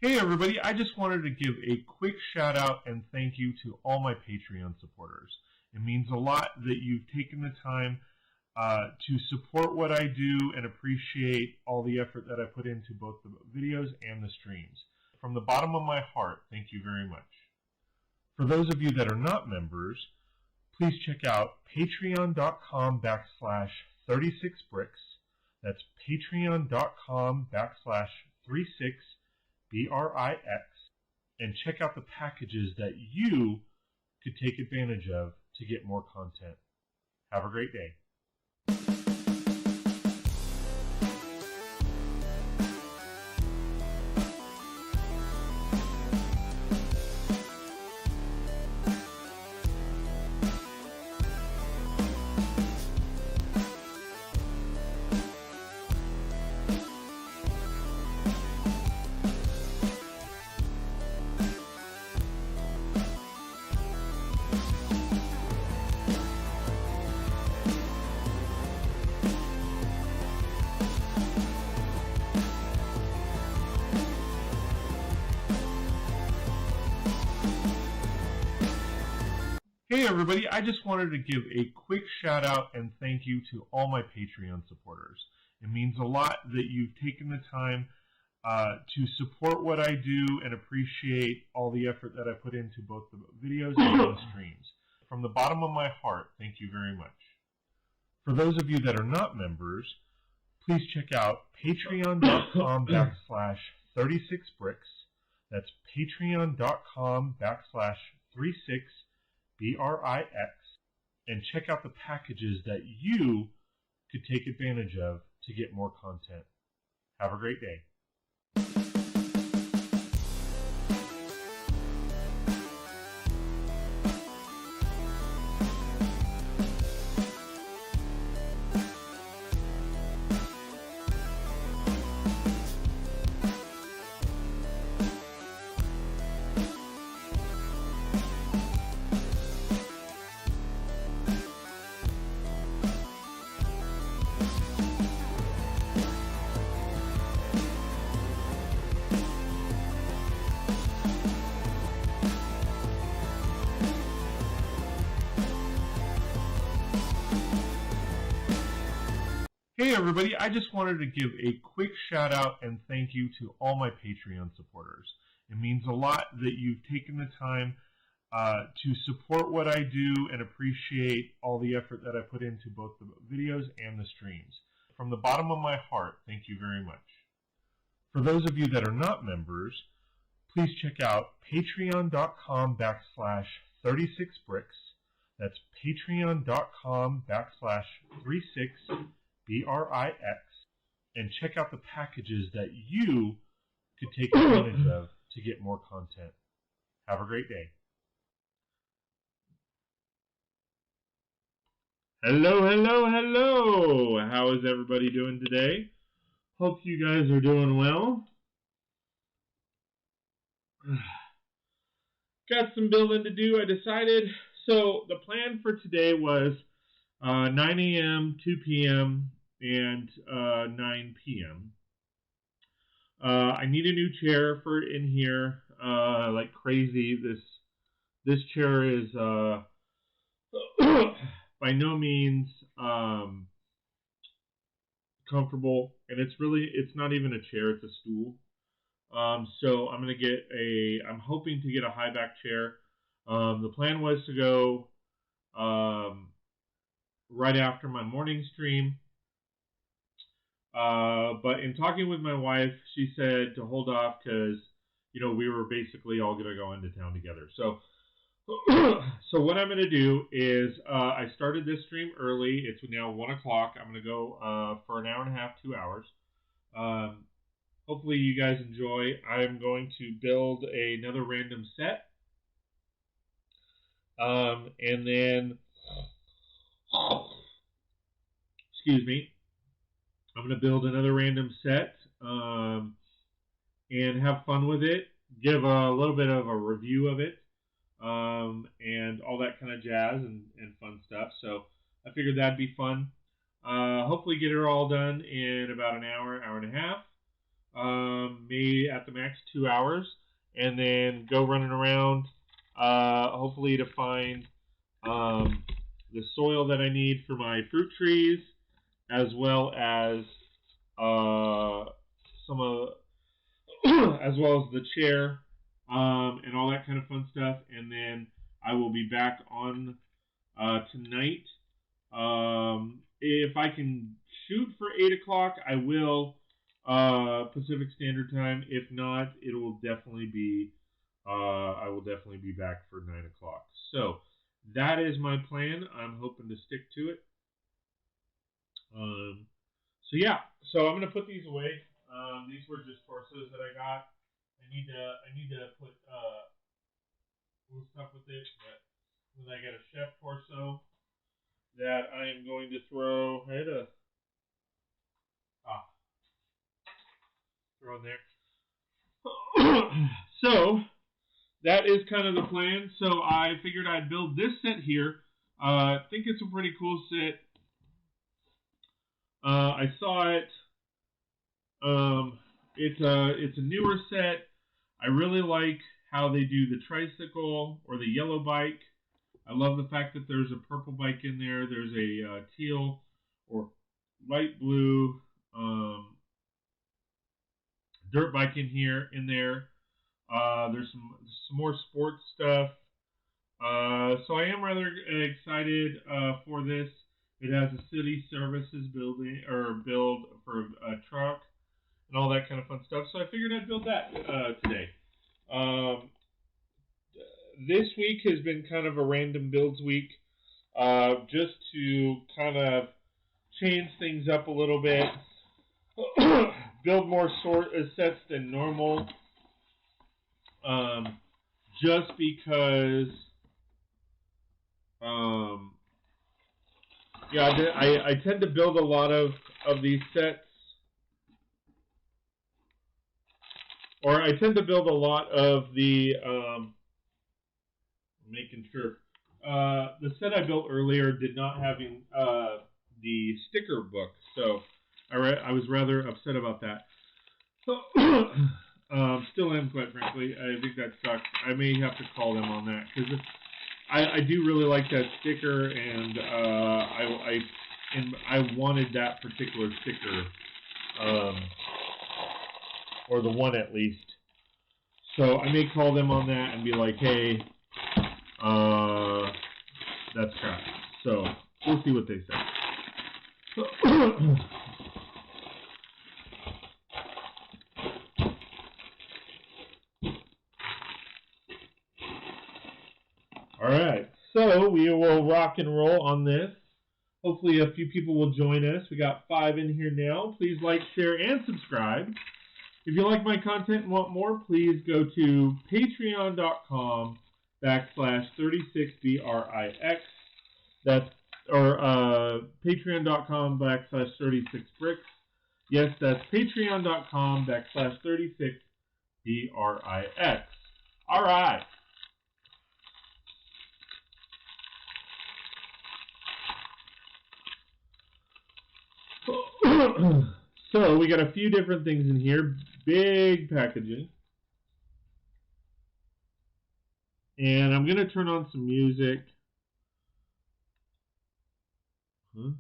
Hey everybody, I just wanted to give a quick shout out and thank you to all my Patreon supporters. It means a lot that you've taken the time to support what I do and appreciate all the effort that I put into both the videos and the streams. From the bottom of my heart, thank you very much. For those of you that are not members, please check out patreon.com/36brix. That's patreon.com/36brix, and check out the packages that you could take advantage of to get more content. Have a great day. Hey everybody, I just wanted to give a quick shout out and thank you to all my Patreon supporters. It means a lot that you've taken the time to support what I do and appreciate all the effort that I put into both the videos and the streams. From the bottom of my heart, thank you very much. For those of you that are not members, please check out patreon.com/36brix. That's patreon.com/36brix, and check out the packages that you could take advantage of to get more content. Have a great day. Hey everybody, I just wanted to give a quick shout out and thank you to all my Patreon supporters. It means a lot that you've taken the time to support what I do and appreciate all the effort that I put into both the videos and the streams. From the bottom of my heart, thank you very much. For those of you that are not members, please check out patreon.com/36brix. That's patreon.com/36brix, and check out the packages that you could take advantage of to get more content. Have a great day. Hello, hello, hello. How is everybody doing today? Hope you guys are doing well. Got some building to do, I decided. So the plan for today was 9 a.m., 2 p.m., and 9 p.m. I need a new chair for in here, like crazy. This chair is by no means comfortable, and it's not even a chair, it's a stool. So I'm hoping to get a high back chair. The plan was to go right after my morning stream. But in talking with my wife, she said to hold off because, we were basically all going to go into town together. So what I'm going to do is I started this stream early. It's now 1 o'clock. I'm going to go for an hour and a half, 2 hours. Hopefully you guys enjoy. I'm going to build another random set. And then, excuse me, I'm going to build another random set and have fun with it, give a little bit of a review of it, and all that kind of jazz and fun stuff. So I figured that'd be fun. Hopefully get it all done in about an hour, hour and a half. maybe at the max 2 hours, and then go running around, hopefully to find the soil that I need for my fruit trees, as well as some of, as well as the chair, and all that kind of fun stuff. And then I will be back on tonight. If I can shoot for 8 o'clock, I will, Pacific Standard Time. If not, it will definitely be, I will definitely be back for 9 o'clock. So that is my plan. I'm hoping to stick to it. So yeah, so I'm gonna put these away. These were just torsos that I got. I need to put cool stuff with it, but then I got a chef torso that I am going to throw. I had a throw in there. So that is kind of the plan. So I figured I'd build this set here. I think it's a pretty cool set. I saw it. It's a newer set. I really like how they do the tricycle or the yellow bike. I love the fact that there's a purple bike in there. There's a teal or light blue dirt bike in there. There's some more sports stuff. So I am rather excited for this. It has a city services build for a truck and all that kind of fun stuff. So I figured I'd build that today. This week has been kind of a random builds week, just to kind of change things up a little bit, build more sets than normal, just because, yeah, I tend to build a lot of these sets, or I tend to build a lot of the, making sure, the set I built earlier did not have the sticker book, so I was rather upset about that. Still am, quite frankly. I think that sucks. I may have to call them on that, because I do really like that sticker, and I wanted that particular sticker, or the one at least. So I may call them on that and be like, hey, that's crap. So we'll see what they say. All right, so we will rock and roll on this. Hopefully a few people will join us. We got 5 in here now. Please like, share, and subscribe. If you like my content and want more, please go to patreon.com/36brix. That's, or patreon.com/36brix. Yes, that's patreon.com/36brix. All right. So we got a few different things in here. Big packaging. And I'm going to turn on some music. Huh?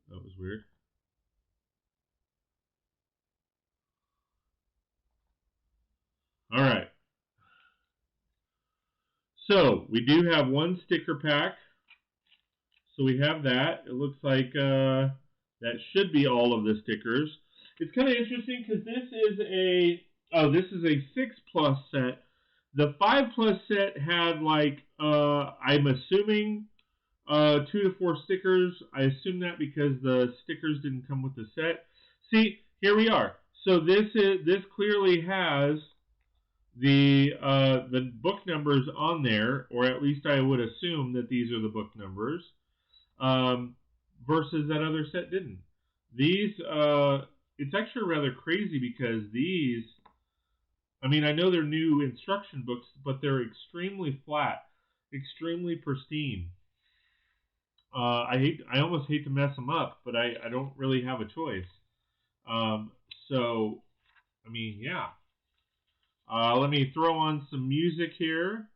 That was weird. All right. So we do have one sticker pack. So we have that. It looks like that should be all of the stickers. It's kind of interesting because this is a 6+ set. The 5+ set had, like, I'm assuming 2 to 4 stickers. I assume that because the stickers didn't come with the set. See, here we are. So this clearly has the book numbers on there, or at least I would assume that these are the book numbers. Versus that other set didn't. These, it's actually rather crazy because these, I mean, I know they're new instruction books, but they're extremely flat, extremely pristine. I almost hate to mess them up, but I don't really have a choice. So, I mean, yeah. Let me throw on some music here.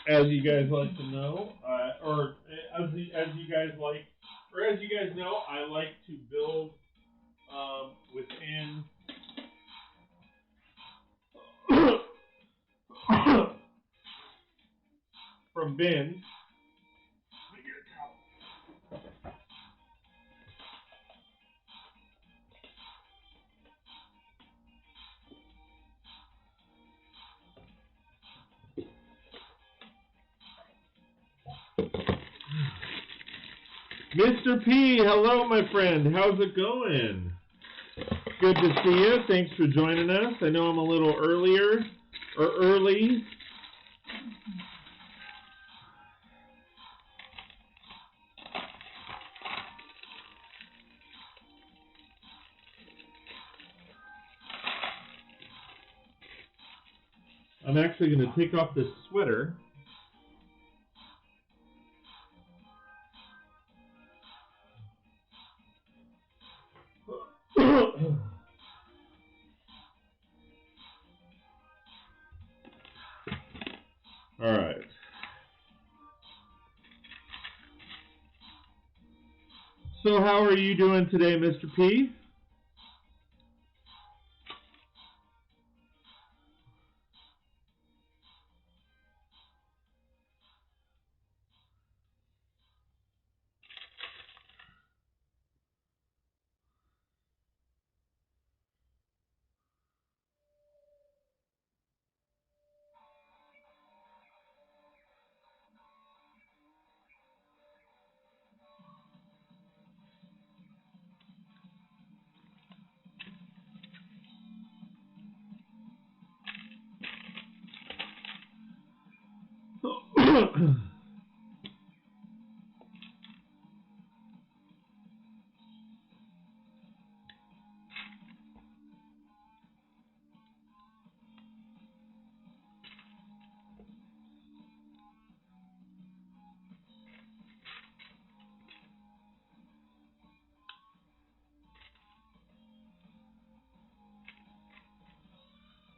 As you guys like to know, or as you guys like, or as you guys know, I like to build within from bins. Mr. P, hello, my friend. How's it going? Good to see you. Thanks for joining us. I know I'm a little early. I'm actually going to take off this sweater. All right. So how are you doing today, Mr. P?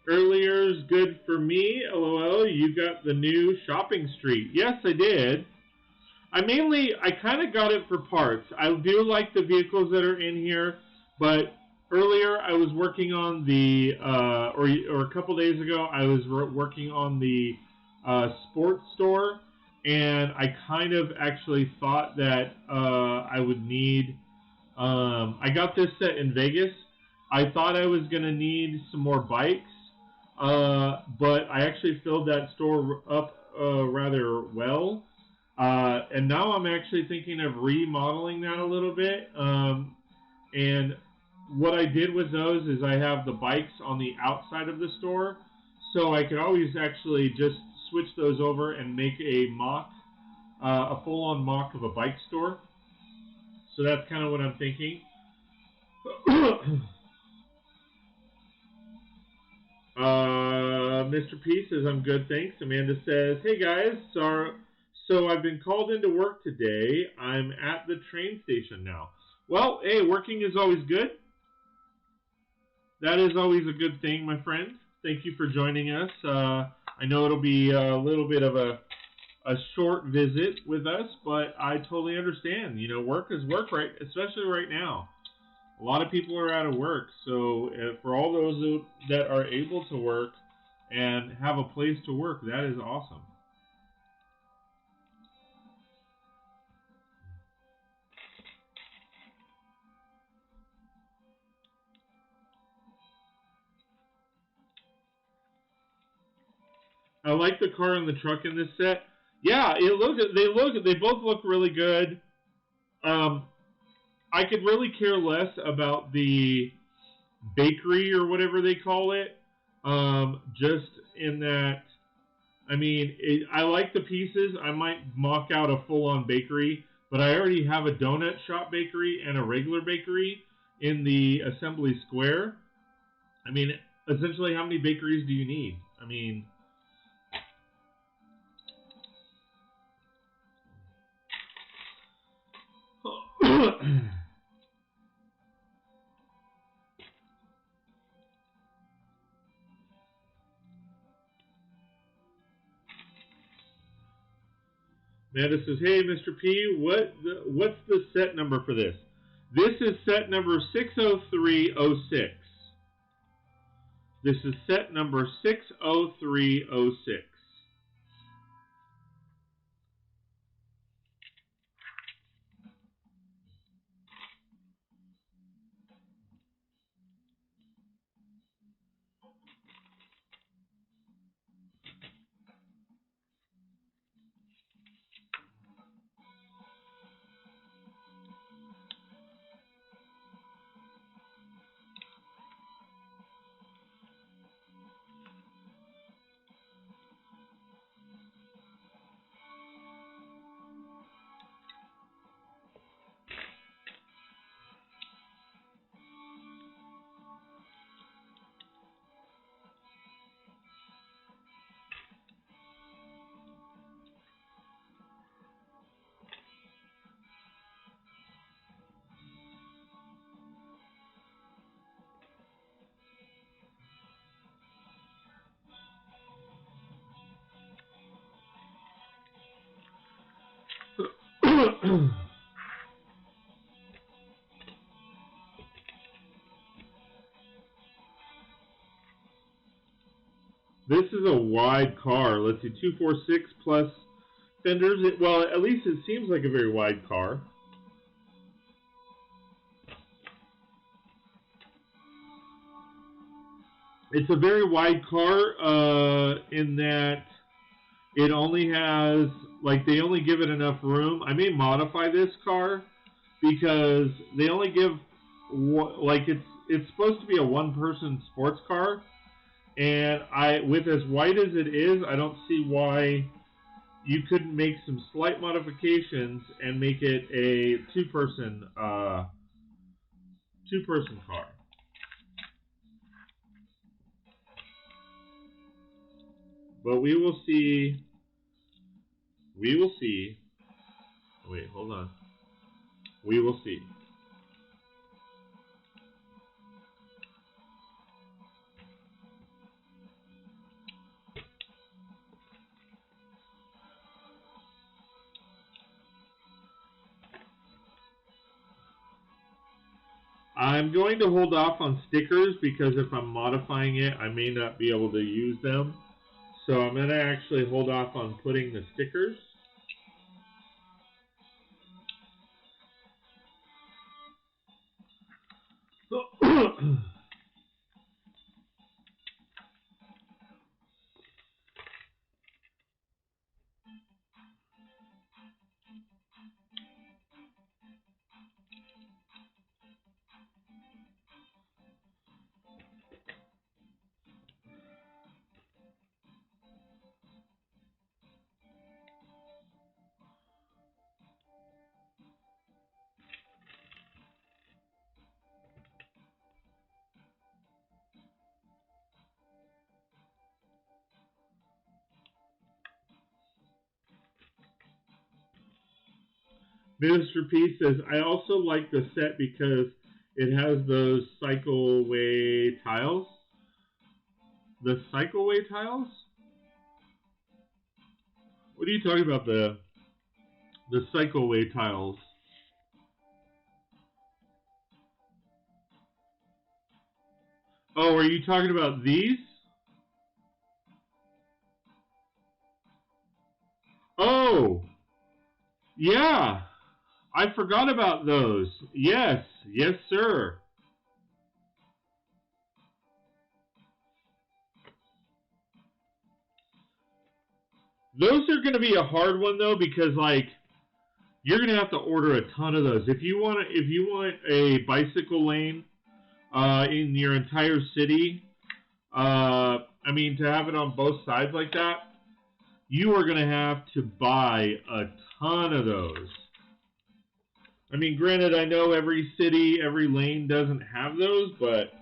Earlier's good for me. LOL, you got the new shopping street. Yes, I did. I kind of got it for parts. I do like the vehicles that are in here, but earlier I was working on the, or a couple days ago, I was working on the sports store, and I kind of actually thought that I would need, I got this set in Vegas. I thought I was going to need some more bikes, but I actually filled that store up rather well. And now I'm actually thinking of remodeling that a little bit. And what I did with those is I have the bikes on the outside of the store, so I could always actually just switch those over and make a full-on mock of a bike store. So that's kind of what I'm thinking. Mr. P says, I'm good, thanks. Amanda says, hey guys, so I've been called into work today. I'm at the train station now. Well, hey, working is always good. That is always a good thing, my friend. Thank you for joining us. I know it'll be a little bit of a short visit with us, but I totally understand. You know, work is work, right? Especially right now. A lot of people are out of work, so for all those that are able to work and have a place to work, that is awesome. I like the car and the truck in this set. Yeah, they both look really good. I could really care less about the bakery or whatever they call it. Just in that, I mean, I like the pieces. I might mock out a full-on bakery, but I already have a donut shop bakery and a regular bakery, in the assembly square. I mean, essentially, how many bakeries do you need? I mean, Amanda says, "Hey, Mr. P, what's the set number for this?" This is set number 60306. This is set number 60306. This is a wide car. Let's see, 246 plus fenders. Well, at least it seems like a very wide car. It's a very wide car in that it only has, like, they only give it enough room. I may modify this car because they only give, like, it's supposed to be a one-person sports car. And with as wide as it is, I don't see why you couldn't make some slight modifications and make it a two-person car. But we will see. We will see. Wait, hold on. We will see. I'm going to hold off on stickers because if I'm modifying it, I may not be able to use them. So I'm going to actually hold off on putting the stickers. Mr. P says, I also like the set because it has those cycleway tiles. The cycleway tiles? What are you talking about, the cycleway tiles? Oh, are you talking about these? Oh, yeah. I forgot about those. Yes, yes, sir. Those are going to be a hard one though, because like you're going to have to order a ton of those. If you want a bicycle lane in your entire city, I mean to have it on both sides like that, you are going to have to buy a ton of those. I mean, granted, I know every city, every lane doesn't have those, but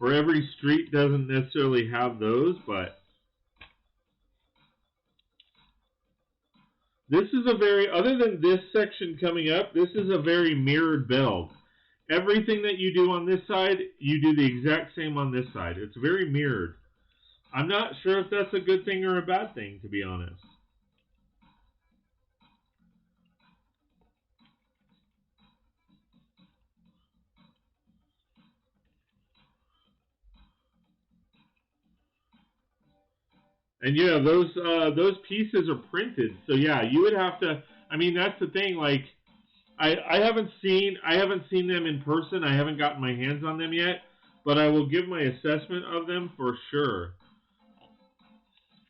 or every street doesn't necessarily have those, but this is a very, other than this section coming up, this is a very mirrored build. Everything that you do on this side, you do the exact same on this side. It's very mirrored. I'm not sure if that's a good thing or a bad thing, to be honest. And yeah, those pieces are printed, so yeah, you would have to. I mean, that's the thing. Like, I haven't seen them in person. I haven't gotten my hands on them yet, but I will give my assessment of them for sure.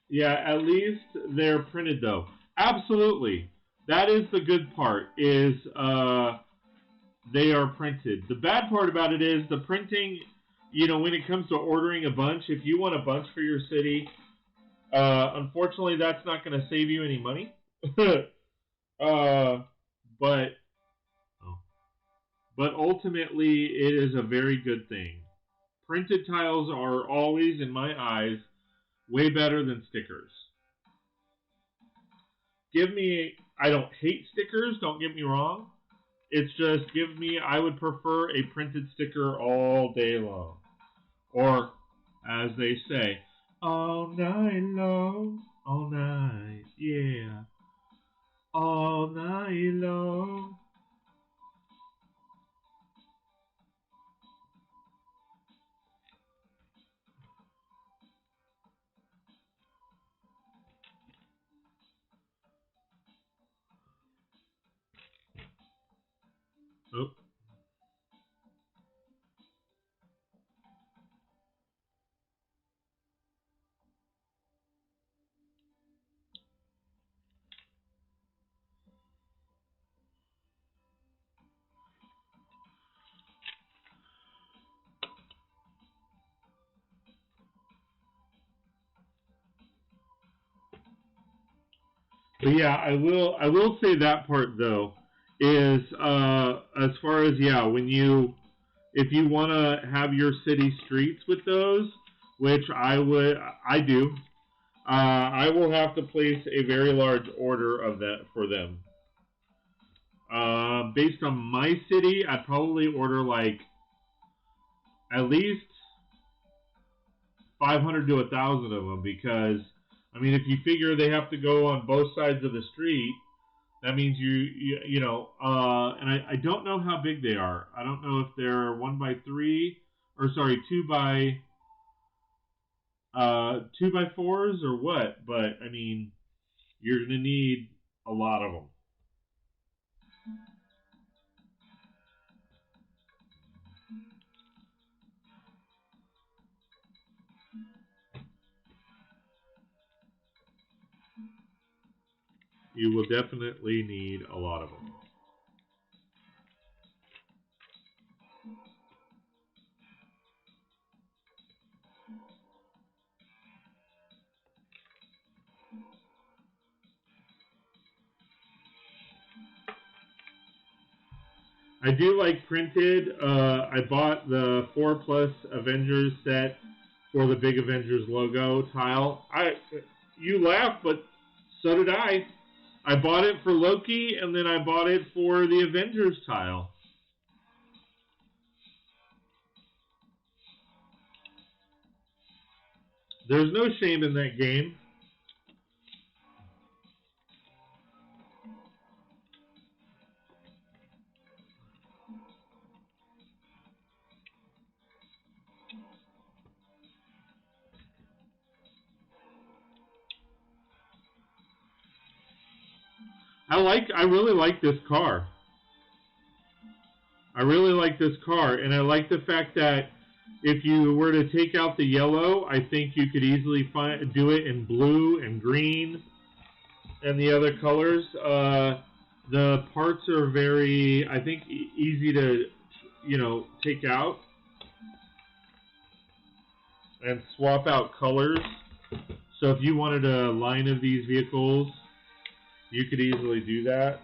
Yeah, at least they're printed though. Absolutely, that is the good part. Is they are printed. The bad part about it is the printing. You know, when it comes to ordering a bunch, if you want a bunch for your city. Unfortunately, that's not going to save you any money. But ultimately, it is a very good thing. Printed tiles are always, in my eyes, way better than stickers. I don't hate stickers, don't get me wrong. It's just, I would prefer a printed sticker all day long. Or, as they say, all night long, all night, yeah, all night long. Oh. But yeah, I will say that part though is as far as if you want to have your city streets with those, which I do, I will have to place a very large order of that for them. Based on my city, I'd probably order like at least 500 to 1,000 of them because, I mean, if you figure they have to go on both sides of the street, that means and I don't know how big they are. I don't know if they're 1x3 or sorry 2x4s or what, but I mean, you're gonna need a lot of them. You will definitely need a lot of them. I do like printed. I bought the 4+ Avengers set for the big Avengers logo tile. You laugh, but so did I. I bought it for Loki, and then I bought it for the Avengers tile. There's no shame in that game. I really like this car. I really like this car, and I like the fact that if you were to take out the yellow, I think you could easily do it in blue and green and the other colors. The parts are very, I think, easy to, take out. and swap out colors. So if you wanted a line of these vehicles, you could easily do that.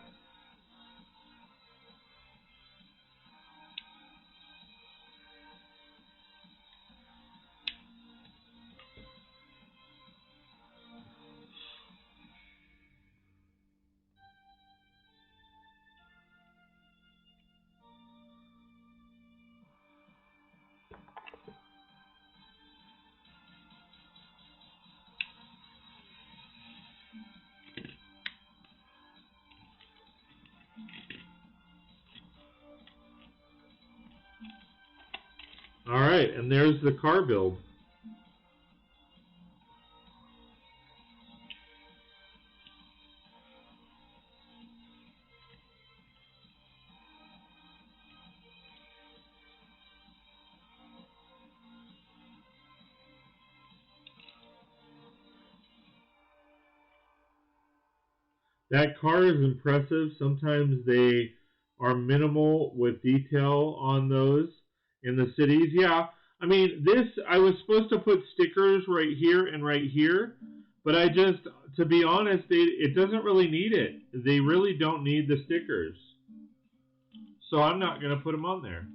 All right, and there's the car build. That car is impressive. Sometimes they are minimal with detail on those in the cities. Yeah, I mean, this, I was supposed to put stickers right here and right here, but I just, to be honest, it doesn't really need it. They really don't need the stickers. So I'm not going to put them on there.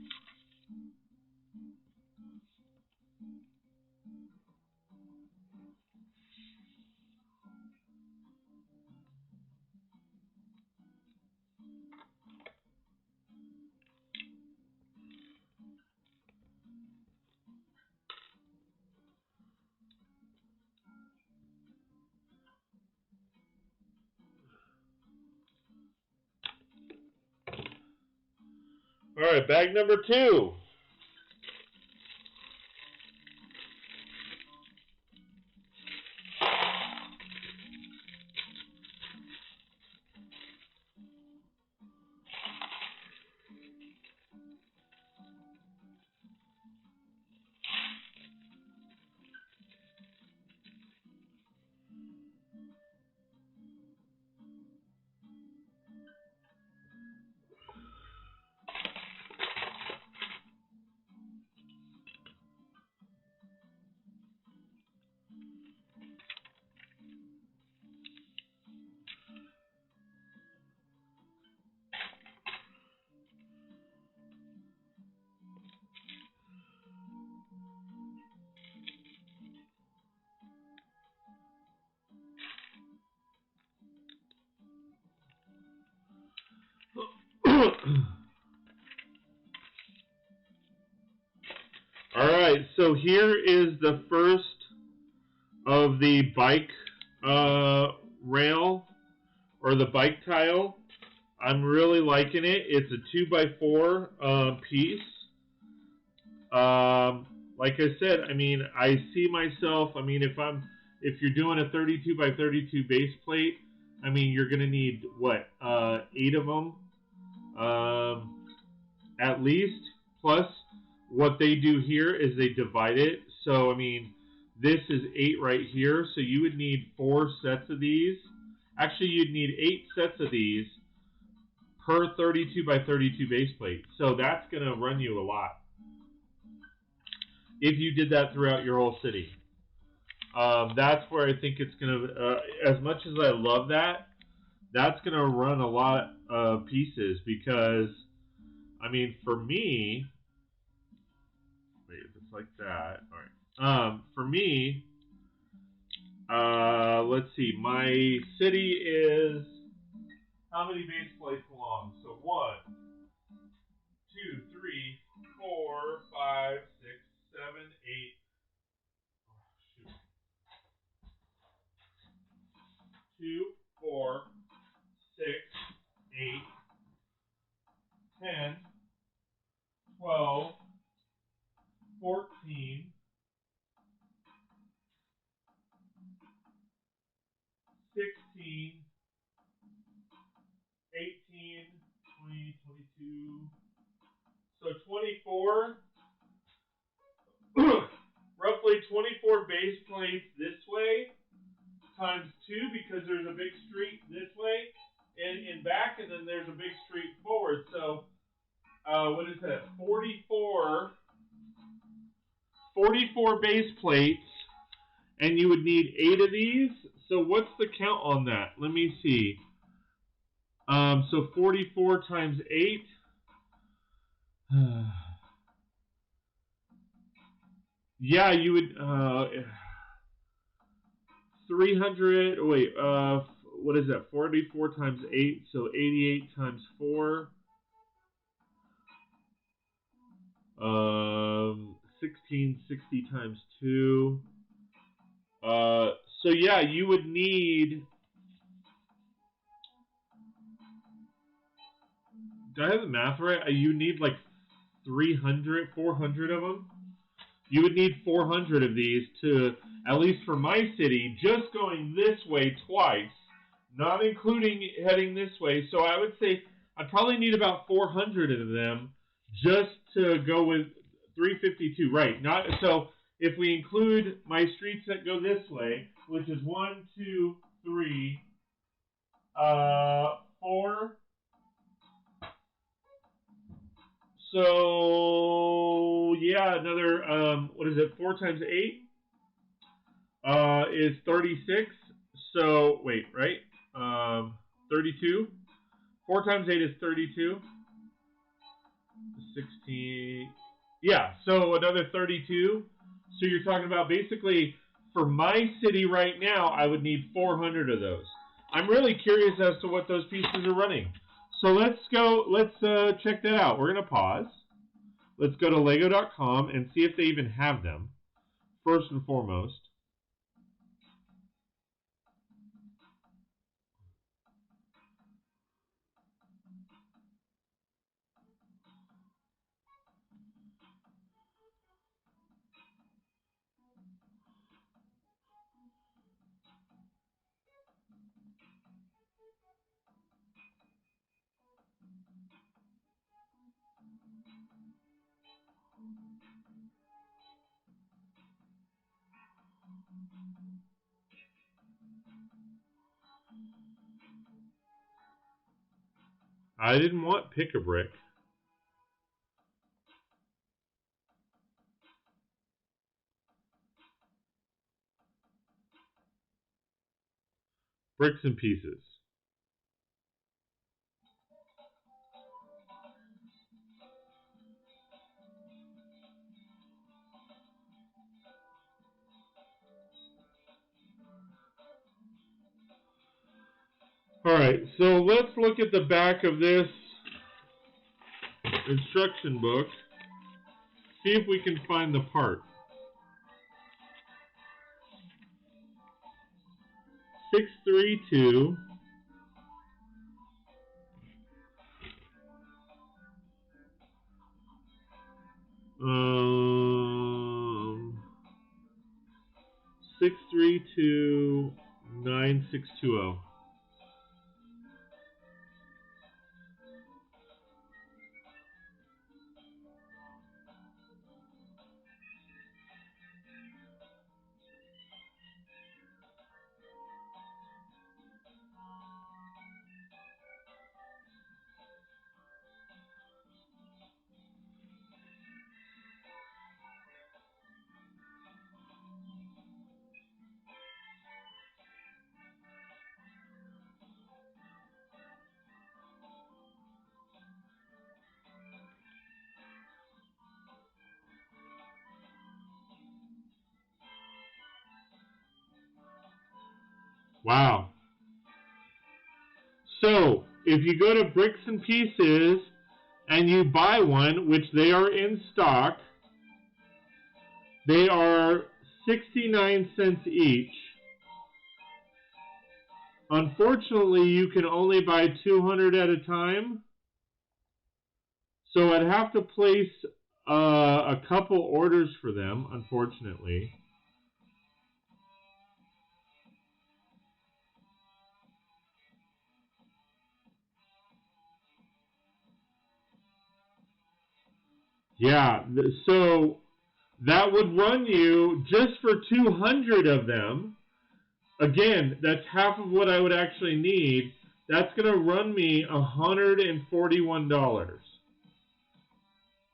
All right, bag number 2. All right, so here is the first of the bike rail, or the bike tile. I'm really liking it. It's a 2x4 piece. Like I said, I mean, I see myself, I mean, if you're doing a 32x32 base plate, I mean, you're going to need, what, 8 of them at least. Plus, what they do here is they divide it. So, I mean, this is 8 right here. So you would need 4 sets of these. Actually, you'd need 8 sets of these per 32x32 base plate. So that's going to run you a lot if you did that throughout your whole city. That's where I think it's going to, as much as I love that, that's going to run a lot of pieces because, I mean, for me, wait, if it's like that, all right. For me, let's see, my city is, how many base plates long? So 1, 2, 3, 4, 5, 6, 7, 8. Oh, shoot. 2, 4, 6, 8, 10, 12, 14, 16, 18, 20, 22. So 24, roughly 24 base plates this way, times 2 because there's a big street this way and in back, and then there's a big street forward. So what is that? 44 44 base plates, and you would need 8 of these. So what's the count on that? Let me see. So 44 times 8. Yeah, you would 300. Wait, what is that? 44 times 8, so 88 times 4. 1660 times 2. So yeah, you would need. Do I have the math right? You need like 400 of them. You would need 400 of these to, at least for my city, just going this way twice, not including heading this way. So I would say I'd probably need about 400 of them just to go with 352. Right. Not so if we include my streets that go this way, which is 1, 2, 3, 4. So yeah, another what is it? 4 times 8 is 36. So wait, right? 32. 4 times 8 is 32. 16. Yeah, so another 32. So you're talking about basically for my city right now, I would need 400 of those. I'm really curious as to what those pieces are running. So let's check that out. We're going to pause. Let's go to lego.com and see if they even have them, first and foremost. I didn't want pick-a-brick. Bricks and pieces. Alright, so let's look at the back of this instruction book. See if we can find the part. 632 632 9620. Wow. So, if you go to Bricks and Pieces and you buy one, which they are in stock, they are 69 cents each. Unfortunately, you can only buy 200 at a time. So I'd have to place a couple orders for them, unfortunately. Yeah, so that would run you, just for 200 of them, again, that's half of what I would actually need, that's going to run me $141.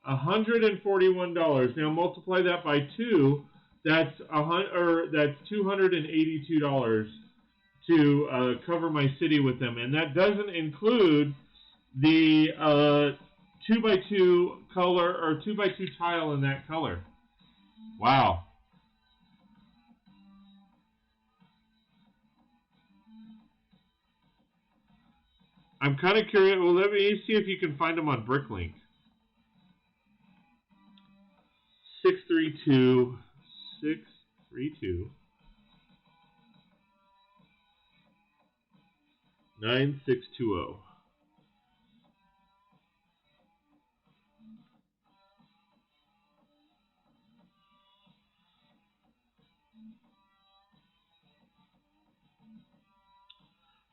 $141. Now multiply that by 2. That's $282 to cover my city with them, and that doesn't include the 2x2 color or 2x2 tile in that color. Wow. I'm kind of curious. Well, let me see if you can find them on Bricklink. 632 9620.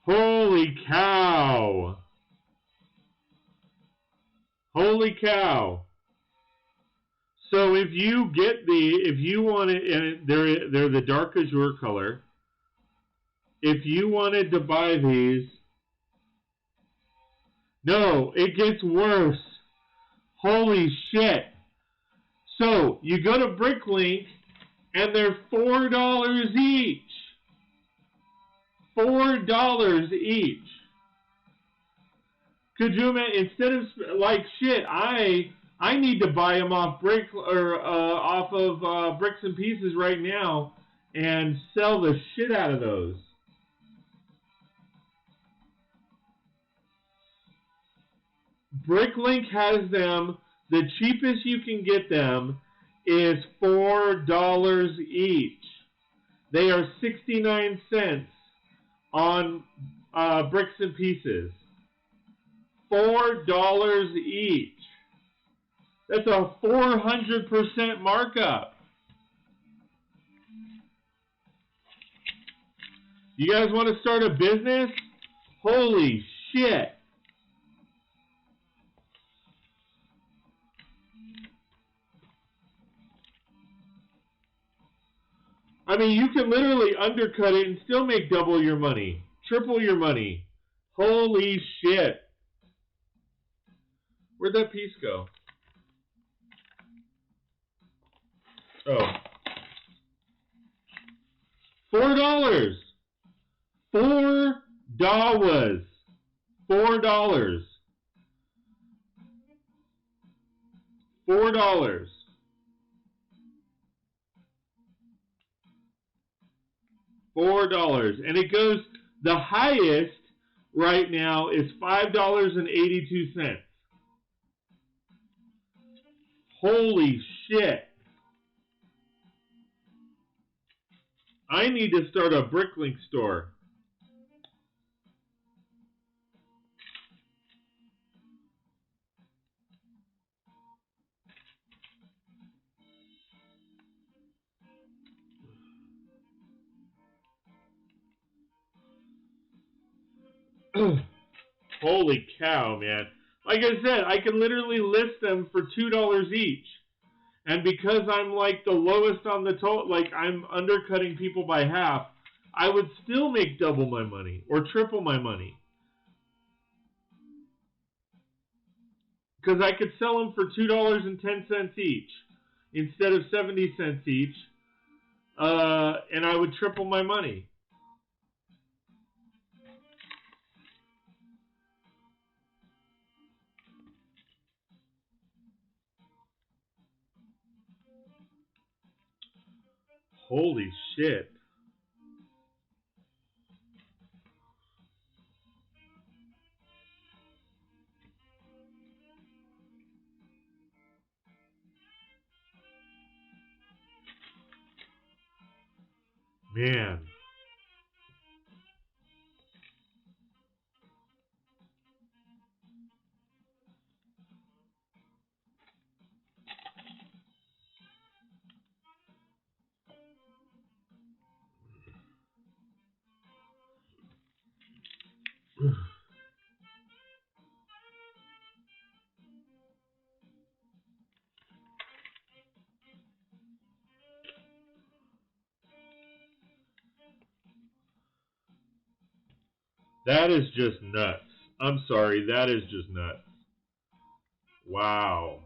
Holy cow! Holy cow! So if you want it, and they're the dark azure color. If you wanted to buy these, no, it gets worse. Holy shit! So you go to Bricklink, and they're $4 each. $4 each. Could you imagine? Instead of like shit, I need to buy them off off of Bricks and Pieces right now and sell the shit out of those. Bricklink has them. The cheapest you can get them is $4 each. They are 69 cents on Bricks and Pieces. $4 each. That's a 400% markup. You guys want to start a business? Holy shit. I mean, you can literally undercut it and still make double your money, triple your money. Holy shit. Where'd that piece go? Oh. $4. $4. $4. $4. $4. And it goes, the highest right now is $5.82. Holy shit. I need to start a Bricklink store. Holy cow, man. Like I said, I can literally list them for $2 each. And because I'm like the lowest on the total, like I'm undercutting people by half, I would still make double my money or triple my money. Because I could sell them for $2.10 each instead of 70 cents each. And I would triple my money. Holy shit. Man. That is just nuts. I'm sorry, that is just nuts. Wow.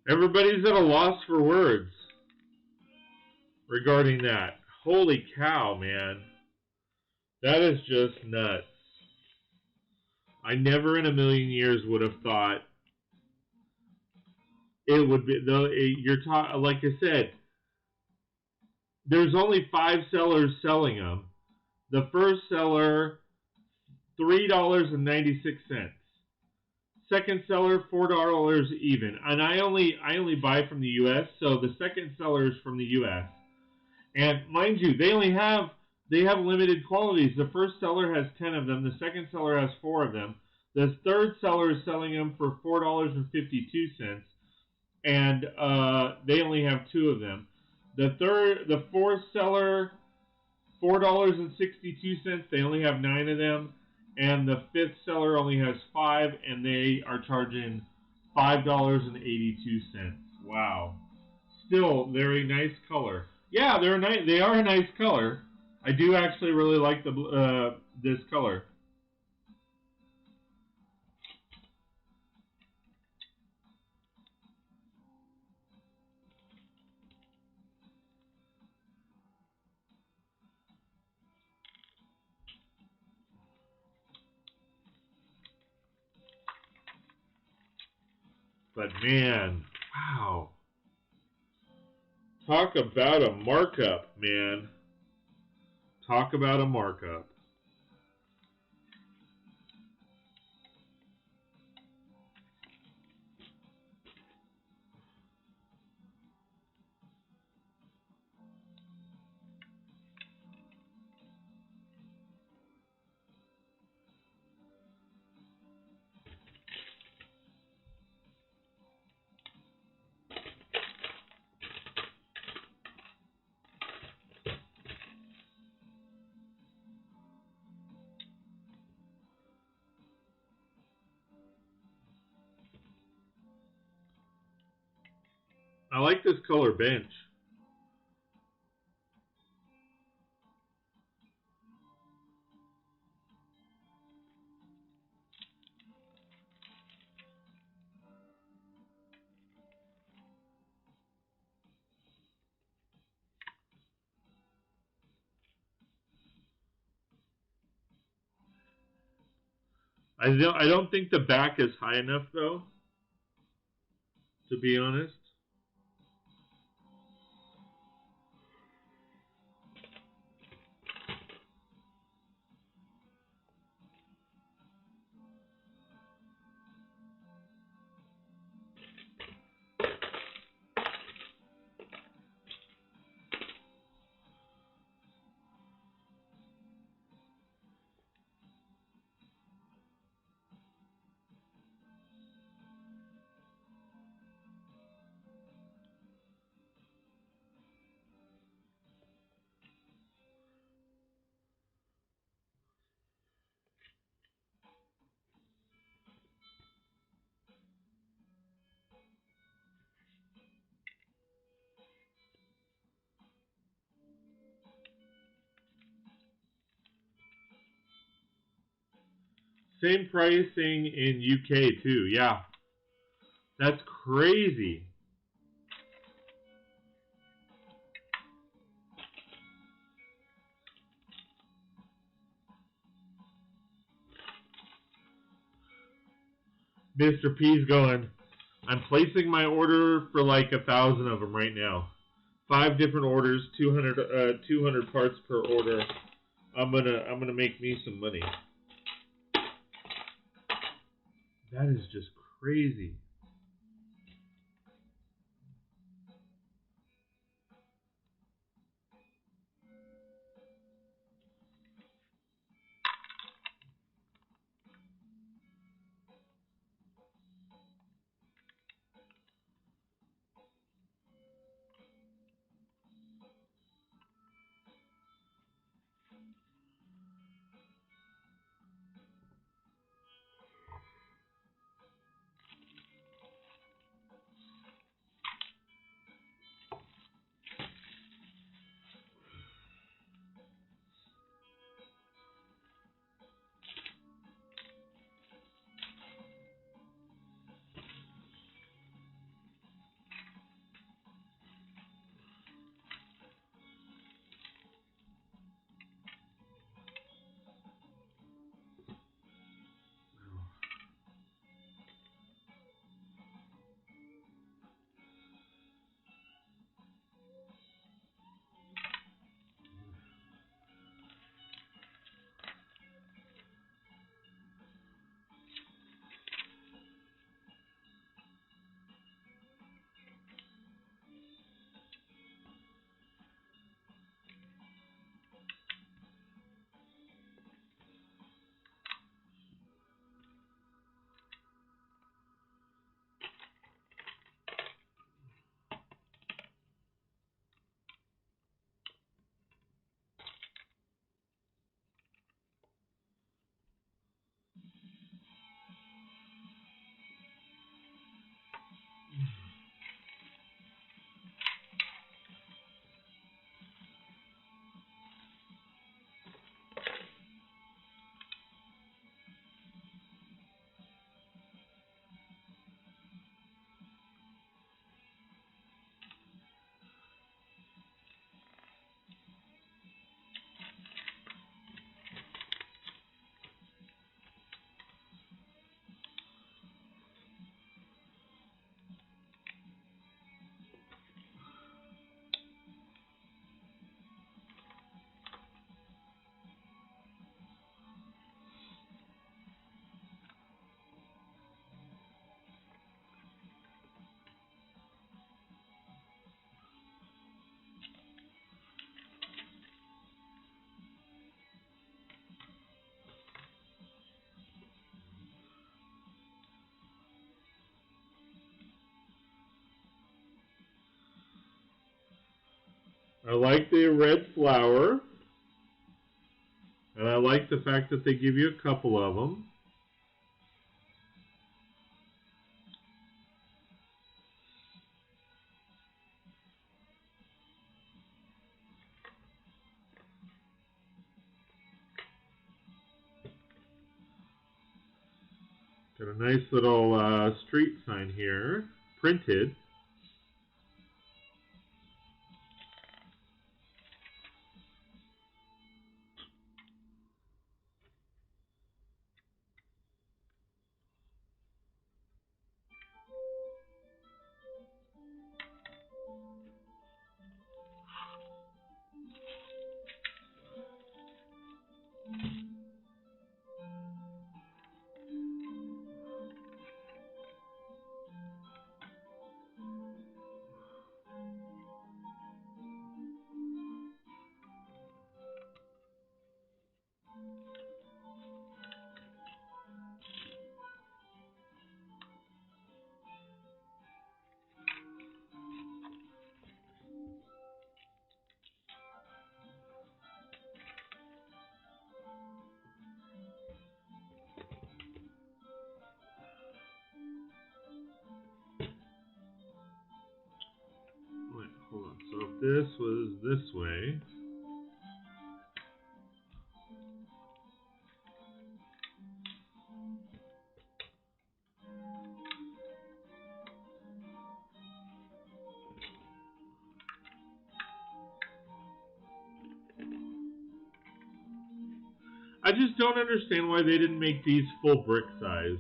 Everybody's at a loss for words regarding that. Holy cow, man. That is just nuts. I never in a million years would have thought it would be, though. You're talking, like I said, there's only 5 sellers selling them. The first seller, $3.96. Second seller, $4 even. And I only buy from the U.S., so the second seller is from the U.S. And mind you, they have limited quantities. The first seller has 10 of them. The second seller has 4 of them. The third seller is selling them for $4.52, and they only have 2 of them. The fourth seller, $4.62. They only have 9 of them. And the fifth seller only has 5, and they are charging $5.82. Wow. Still very nice color. Yeah, they are a nice color. I do actually really like this color. But man, wow. Talk about a markup, man. Talk about a markup. I like this color bench. I don't think the back is high enough though, to be honest. Same pricing in UK too. Yeah, that's crazy. Mr. P's going, I'm placing my order for like 1,000 of them right now. 5 different orders, 200 parts per order. I'm gonna make me some money. That is just crazy. I like the red flower. And I like the fact that they give you a couple of them. Got a nice little street sign here, printed. Wait, hold on. So if this was this way, I just don't understand why they didn't make these full brick size.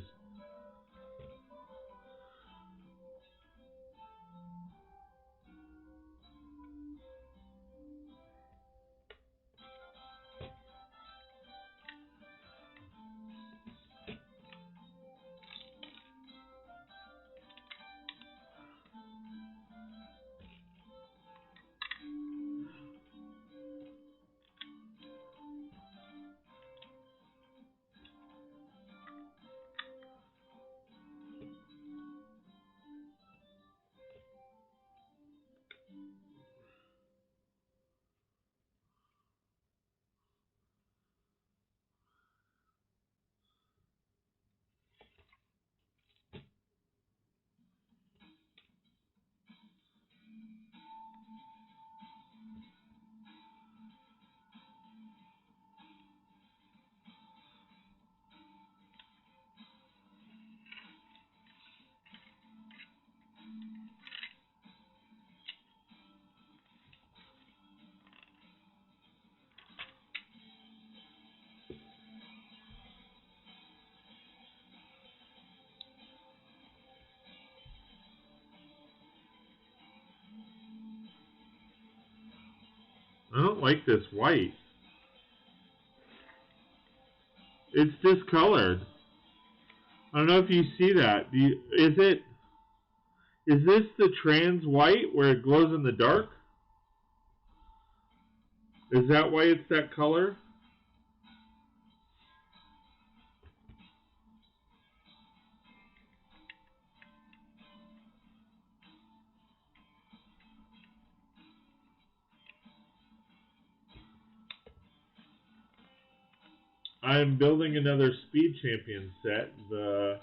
I don't like this white. It's discolored. I don't know if you see that. Is this the trans white where it glows in the dark? Is that why it's that color? I'm building another Speed Champion set, the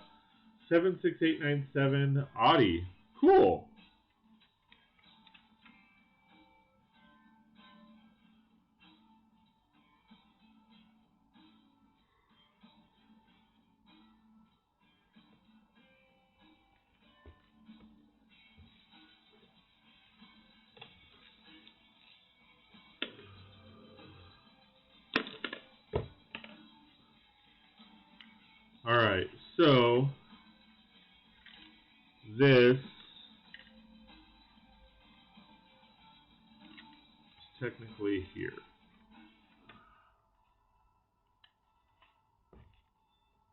76897 Audi. Cool. Alright, so this is technically here.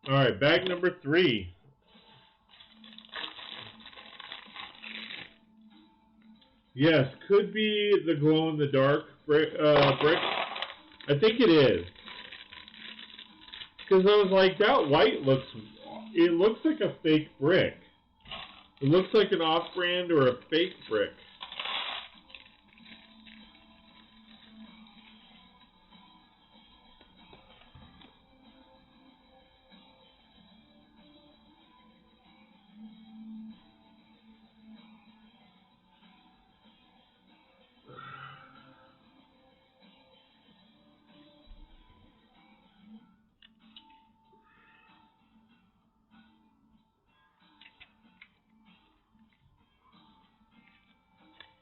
Alright, bag number 3. Yes, could be the glow-in-the-dark brick. I think it is. Because I was like, that white looks like a fake brick. It looks like an off-brand or a fake brick.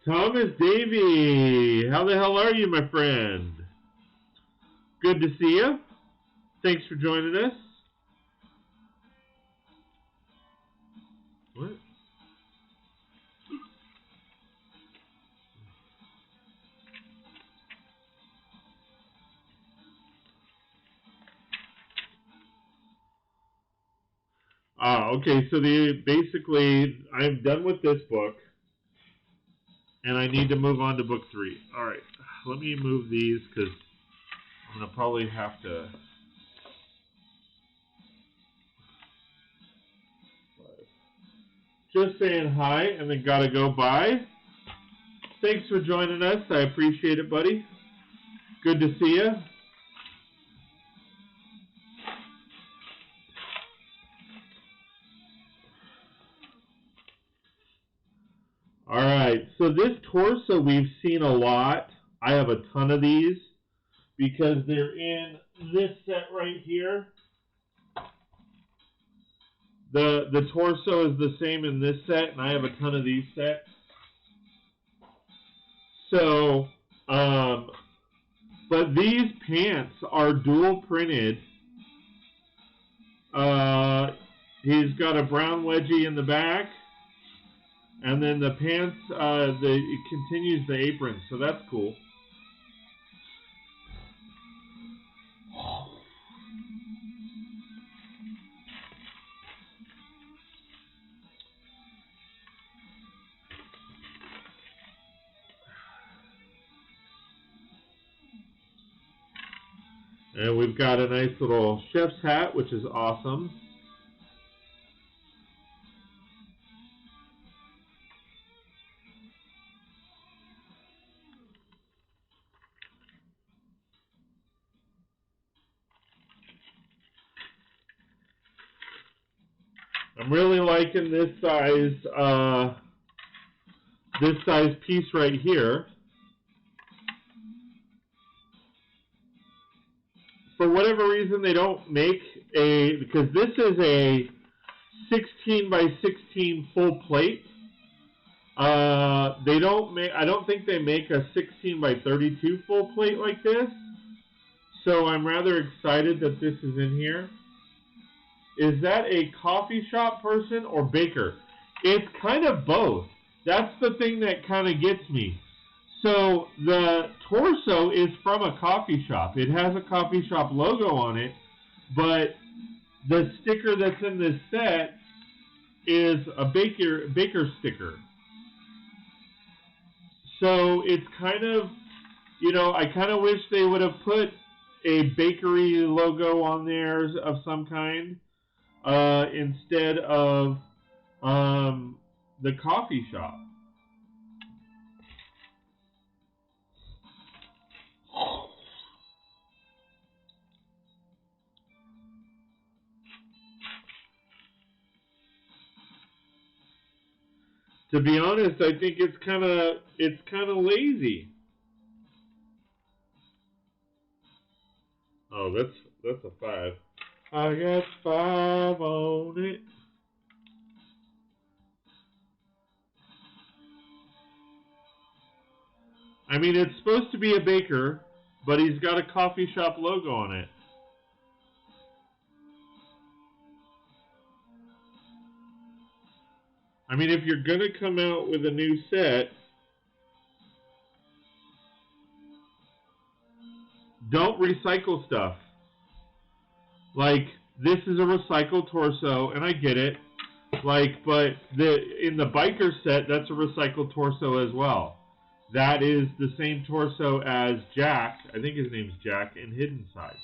Thomas Davey, how the hell are you, my friend? Good to see you. Thanks for joining us. What? Okay, so basically, I'm done with this book, and I need to move on to book 3. All right, let me move these, because I'm going to probably have to... Just saying hi, and then gotta go bye. Thanks for joining us. I appreciate it, buddy. Good to see you. All right, so this torso we've seen a lot. I have a ton of these because they're in this set right here. The torso is the same in this set, and I have a ton of these sets. So, but these pants are dual printed. He's got a brown wedgie in the back, and then the pants, it continues the apron, so that's cool. And we've got a nice little chef's hat, which is awesome. I'm really liking this size piece right here. For whatever reason, they don't make because this is a 16 by 16 full plate. They don't make, I don't think they make a 16 by 32 full plate like this. So I'm rather excited that this is in here. Is that a coffee shop person or baker? It's kind of both. That's the thing that kind of gets me. So the torso is from a coffee shop. It has a coffee shop logo on it, but the sticker that's in this set is a baker sticker. So it's kind of, you know, I kind of wish they would have put a bakery logo on there of some kind instead of the coffee shop. To be honest, I think it's kind of lazy. Oh, that's a 5. I got 5 on it. I mean, it's supposed to be a baker, but he's got a coffee shop logo on it. I mean, if you're going to come out with a new set, don't recycle stuff. Like, this is a recycled torso, and I get it. Like, but in the biker set, that's a recycled torso as well. That is the same torso as Jack, I think his name's Jack, in Hidden Side.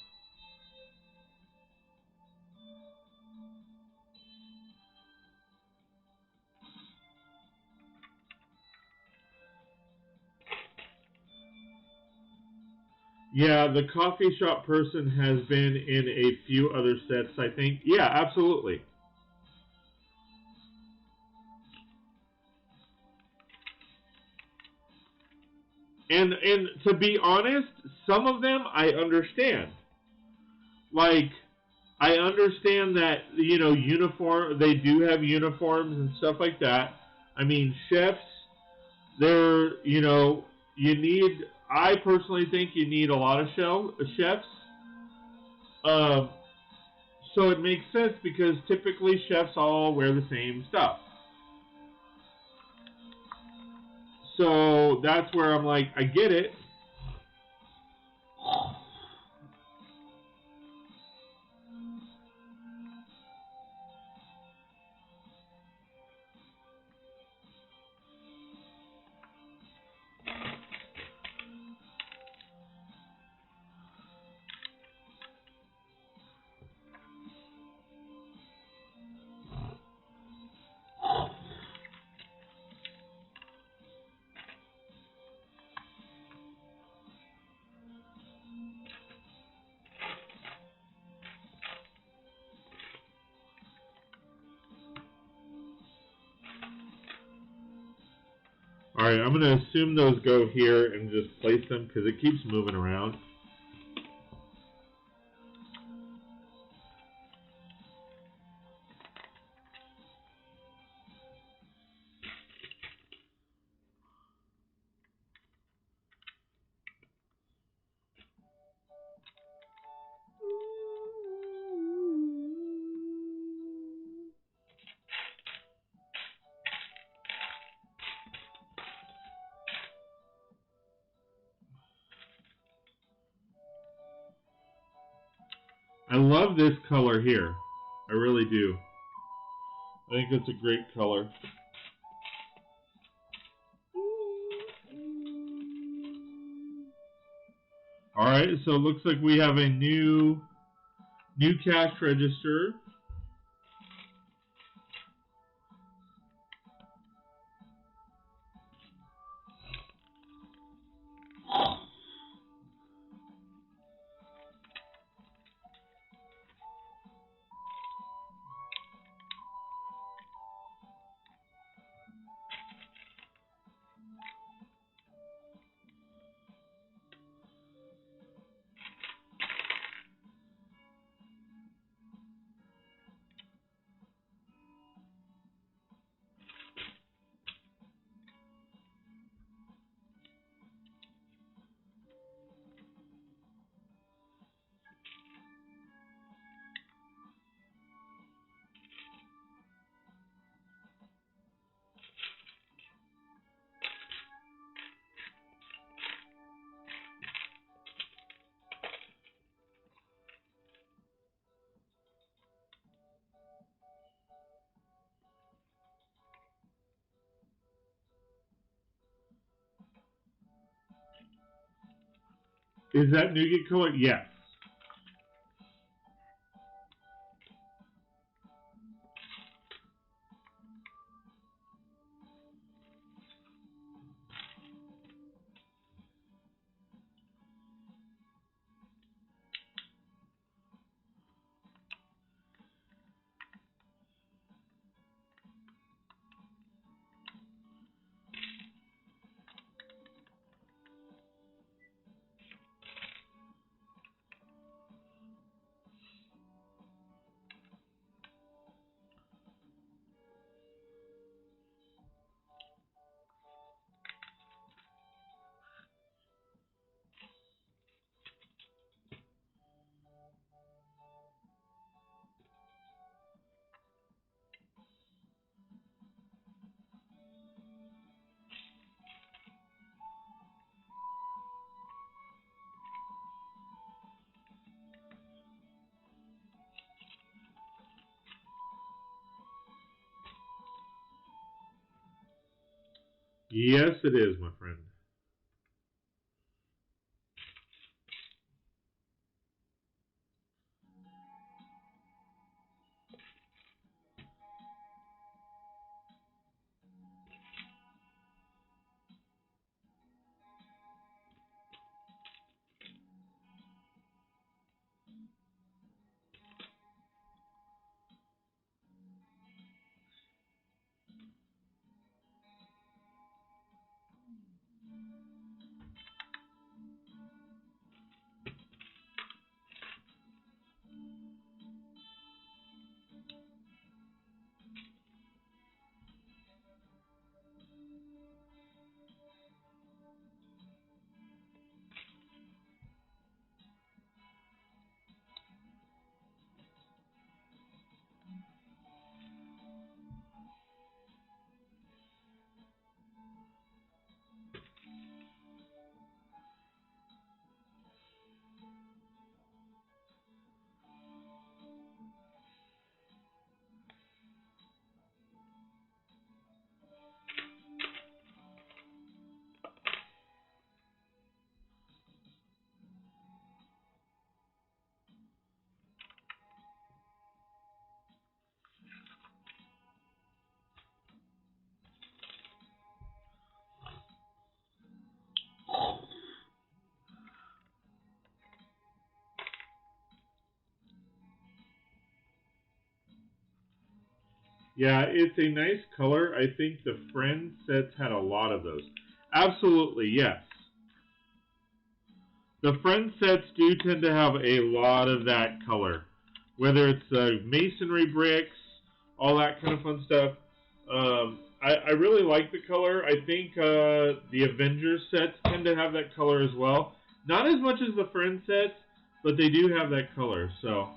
Yeah, the coffee shop person has been in a few other sets, I think. Yeah, absolutely. And to be honest, some of them I understand. Like, I understand that, you know, they do have uniforms and stuff like that. I mean, chefs there, you know, you need. I personally think you need a lot of chefs. Um, so it makes sense because typically chefs all wear the same stuff. So that's where I'm like, I get it. Alright, I'm going to assume those go here and just place them because it keeps moving around. I love this color here. I really do. I think it's a great color. Alright, so it looks like we have a new cash register. Is that nougat color? Yes. Yes, it is, my friend. Yeah, it's a nice color. I think the Friend sets had a lot of those. Absolutely, yes. The Friend sets do tend to have a lot of that color. Whether it's masonry bricks, all that kind of fun stuff. I really like the color. I think the Avengers sets tend to have that color as well. Not as much as the Friend sets, but they do have that color. So.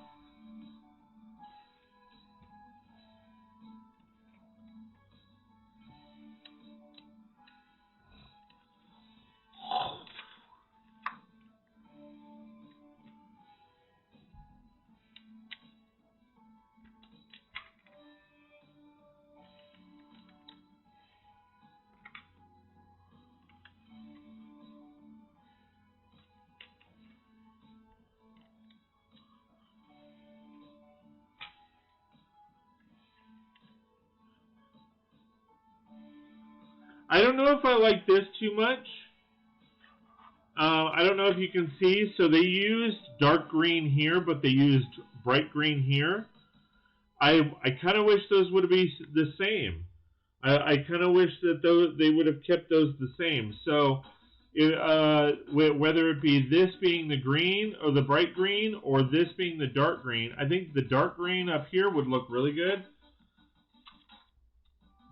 I don't know if I like this too much. I don't know if you can see. So they used dark green here, but they used bright green here. I kind of wish those would be the same. I kind of wish that they would have kept those the same. So whether it be this being the green or the bright green or this being the dark green, I think the dark green up here would look really good.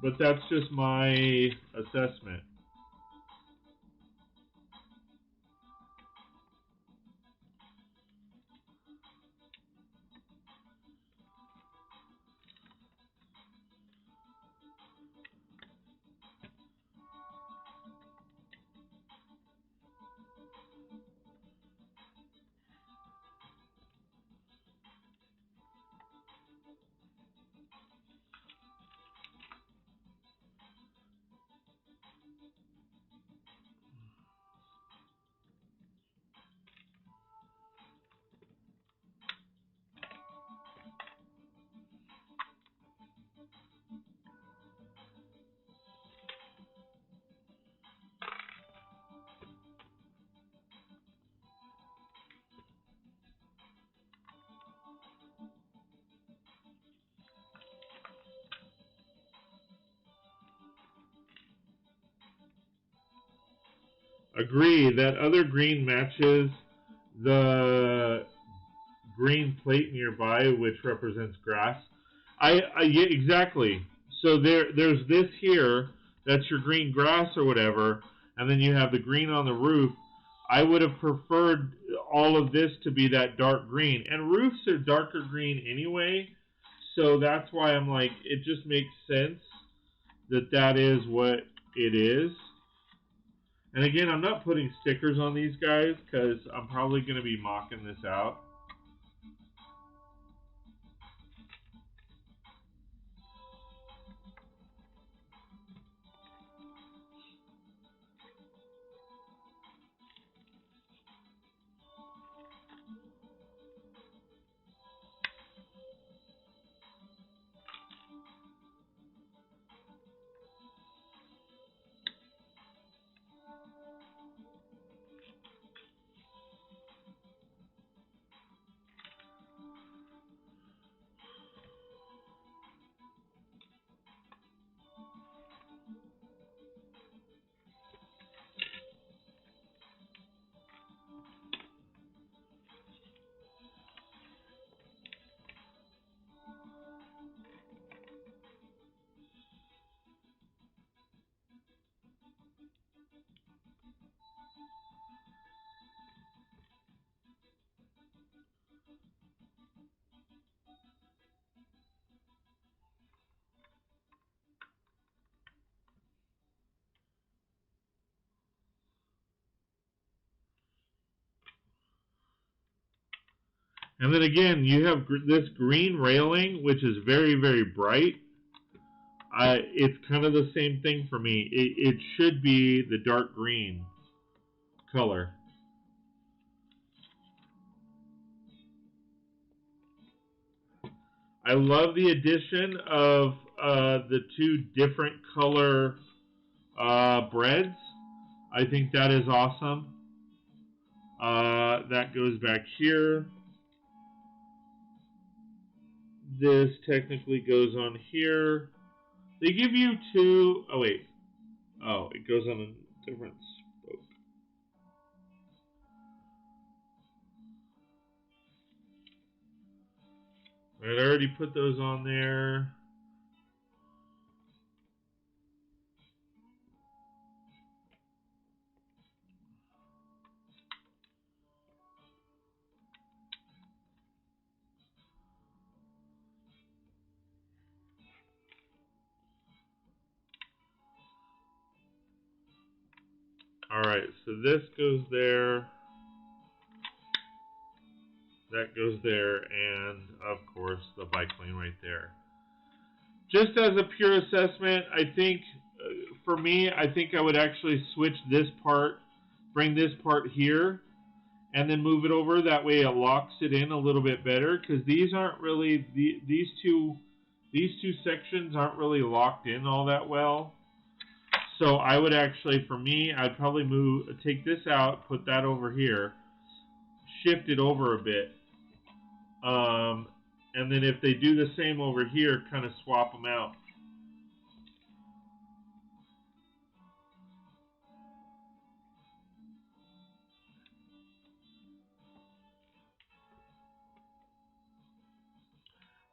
But that's just my assessment. Agree. That other green matches the green plate nearby, which represents grass. Yeah, exactly. So there's this here. That's your green grass or whatever, and then you have the green on the roof. I would have preferred all of this to be that dark green, and roofs are darker green anyway. So that's why I'm like, it just makes sense that that is what it is. And again, I'm not putting stickers on these guys because I'm probably going to be mocking this out. And then again, you have this green railing, which is very, very bright. It's kind of the same thing for me. It should be the dark green color. I love the addition of the two different color breads. I think that is awesome. That goes back here. this technically goes on here. They give you two. Oh wait. Oh, it goes on a different spoke. Right, I already put those on there. Alright, so this goes there, that goes there, and of course the bike lane right there. Just as a pure assessment, I think, for me, I think I would actually switch this part, bring this part here, and then move it over. That way it locks it in a little bit better, because these aren't really, these two sections aren't really locked in all that well. So I would actually, for me, I'd probably take this out, put that over here, shift it over a bit. And then if they do the same over here, kind of swap them out.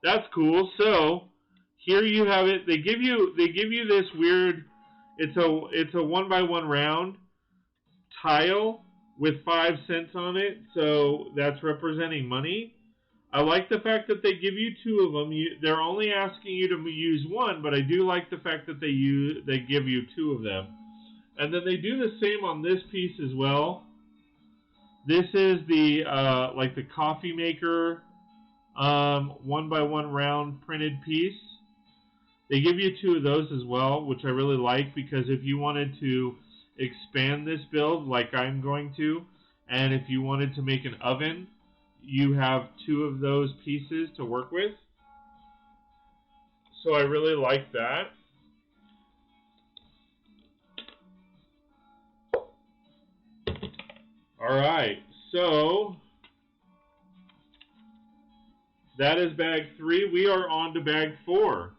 That's cool. So here you have it. They give you this weird, it's a 1x1 round tile with 5 cents on it, so that's representing money. I like the fact that they give you 2 of them. They're only asking you to use 1, but I do like the fact that they give you 2 of them. And then they do the same on this piece as well. This is the like the coffee maker 1x1 round printed piece. They give you 2 of those as well, which I really like, because if you wanted to expand this build like I'm going to, and if you wanted to make an oven, you have 2 of those pieces to work with. So I really like that. Alright, so that is bag 3. We are on to bag 4.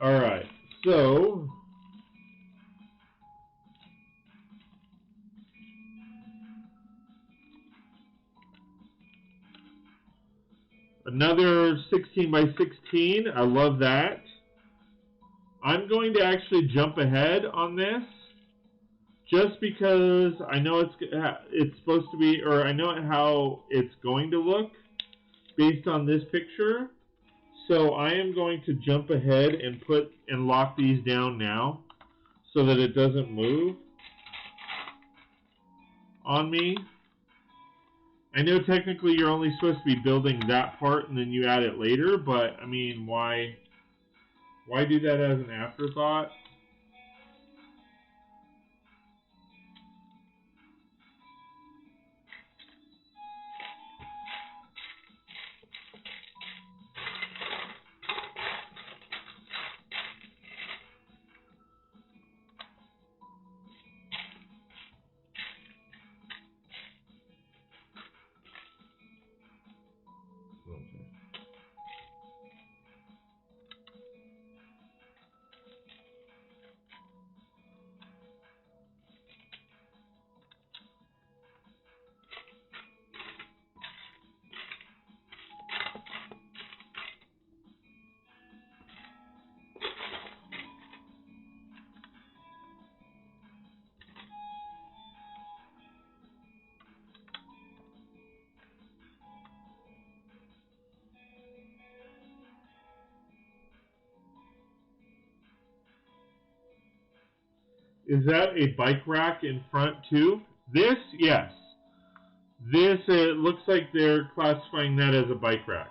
Alright, so another 16 by 16. I love that. I'm going to actually jump ahead on this, just because I know it's supposed to be, or I know how it's going to look based on this picture. So I am going to jump ahead and lock these down now so that it doesn't move on me. I know technically you're only supposed to be building that part and then you add it later, but I mean, why do that as an afterthought? Is that a bike rack in front too? This, yes. This, it looks like they're classifying that as a bike rack.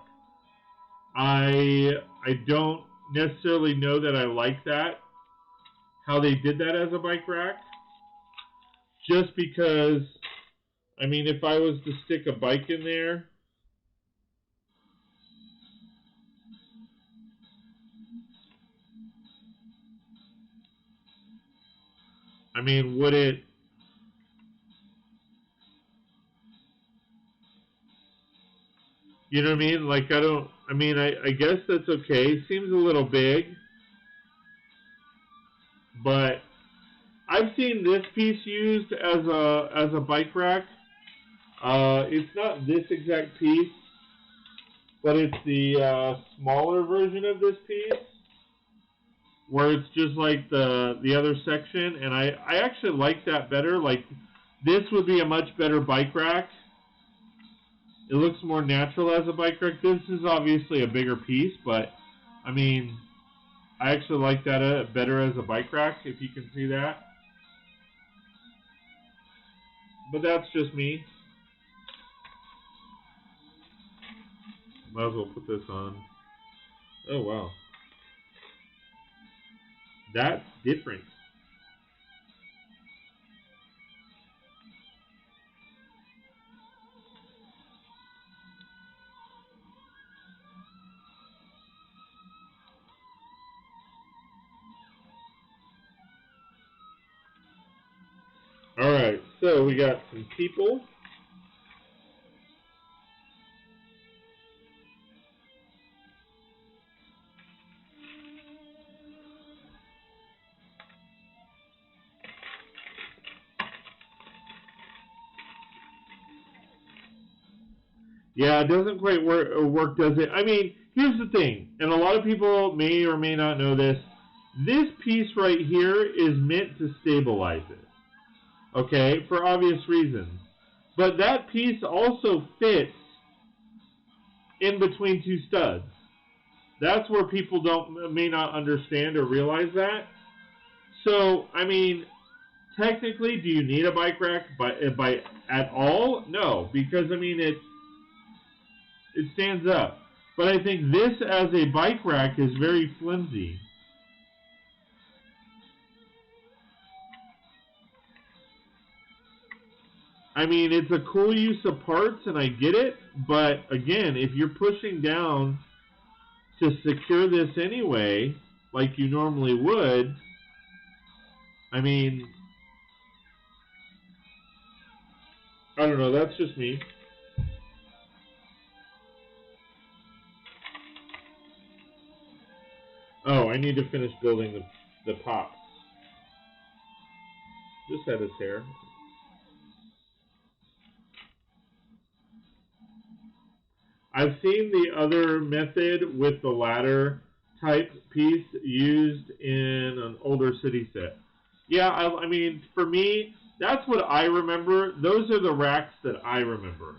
I don't necessarily know that I like that, how they did that as a bike rack. Just because, I mean, if I was to stick a bike in there, I mean, would it, you know what I mean? Like, I guess that's okay. Seems a little big, but I've seen this piece used as a bike rack. It's not this exact piece, but it's the smaller version of this piece, where it's just like the other section, and I actually like that better. Like, this would be a much better bike rack. It looks more natural as a bike rack. This is obviously a bigger piece, but I mean, I actually like that better as a bike rack, if you can see that. But that's just me. Might as well put this on. Oh, wow. That's different. Alright, so we got some people. Yeah, it doesn't quite work, does it? I mean, here's the thing, and a lot of people may or may not know this. This piece right here is meant to stabilize it, okay, for obvious reasons. But that piece also fits in between two studs. That's where people may not understand or realize that. So, I mean, technically, do you need a bike rack by at all? No, because I mean it stands up. But I think this as a bike rack is very flimsy. I mean, it's a cool use of parts, and I get it, but again, if you're pushing down to secure this anyway, like you normally would, I mean, I don't know, that's just me. Oh, I need to finish building the pops. Just had his hair. I've seen the other method with the ladder type piece used in an older city set. Yeah, I mean, for me, that's what I remember. Those are the racks that I remember.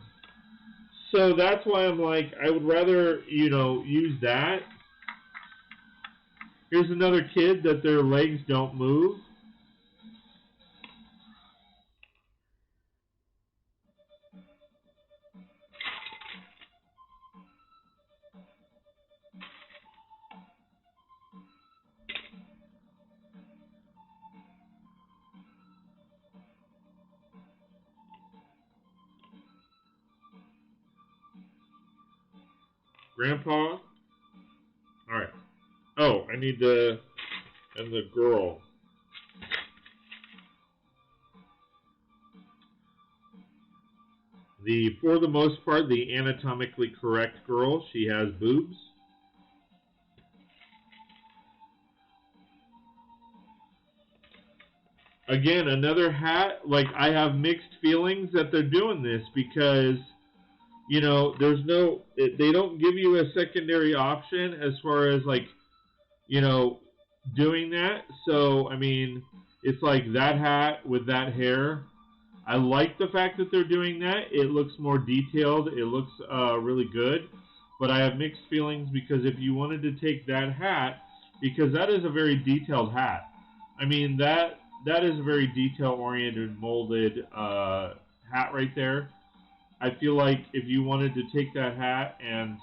So that's why I'm like, I would rather, you know, use that. Here's another kid that their legs don't move. Grandpa? Alright. Oh, I need the... and the girl. For the most part, the anatomically correct girl, she has boobs. Again, another hat, like, I have mixed feelings that they're doing this because, you know, they don't give you a secondary option as far as, like, you know, doing that. So, I mean, it's like that hat with that hair. I like the fact that they're doing that. It looks more detailed. It looks really good. But I have mixed feelings because if you wanted to take that hat, because that is a very detailed hat. I mean, that that is a very detail-oriented, molded hat right there. I feel like if you wanted to take that hat and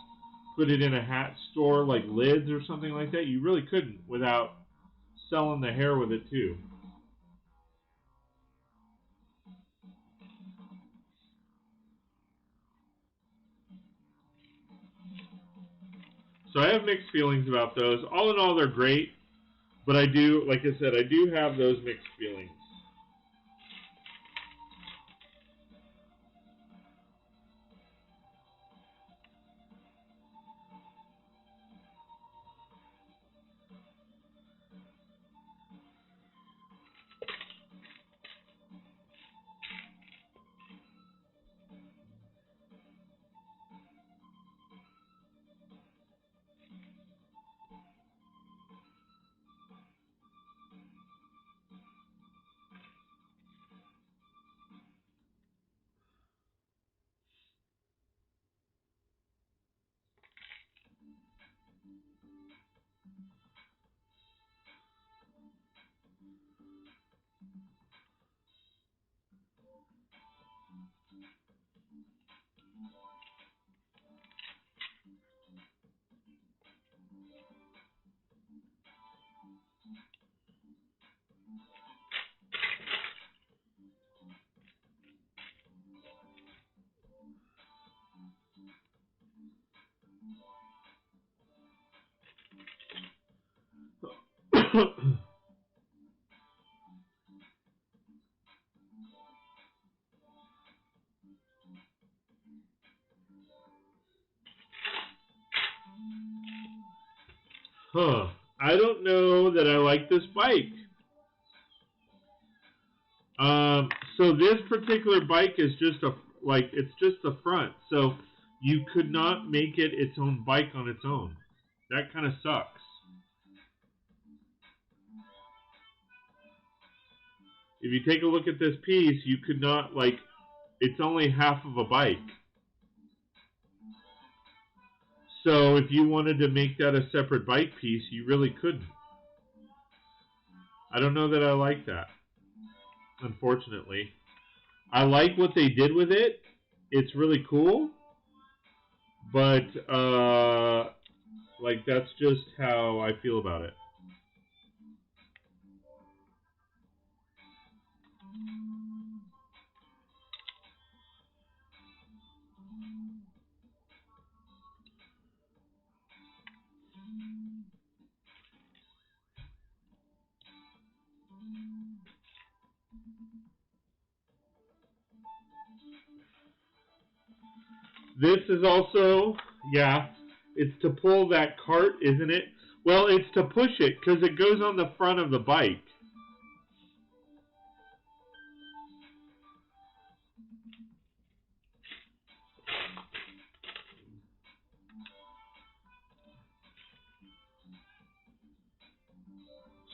put it in a hat store like Lids or something like that, you really couldn't without selling the hair with it too. So I have mixed feelings about those. All in all, they're great, but I do, like I said, I do have those mixed feelings. Huh. I don't know that I like this bike. So this particular bike is just it's just the front. So you could not make it its own bike on its own. That kind of sucks. If you take a look at this piece, you could not, it's only half of a bike. So if you wanted to make that a separate bike piece, you really couldn't. I don't know that I like that, unfortunately. I like what they did with it. It's really cool. But, that's just how I feel about it. This is also, yeah, it's to pull that cart, isn't it? Well, it's to push it because it goes on the front of the bike.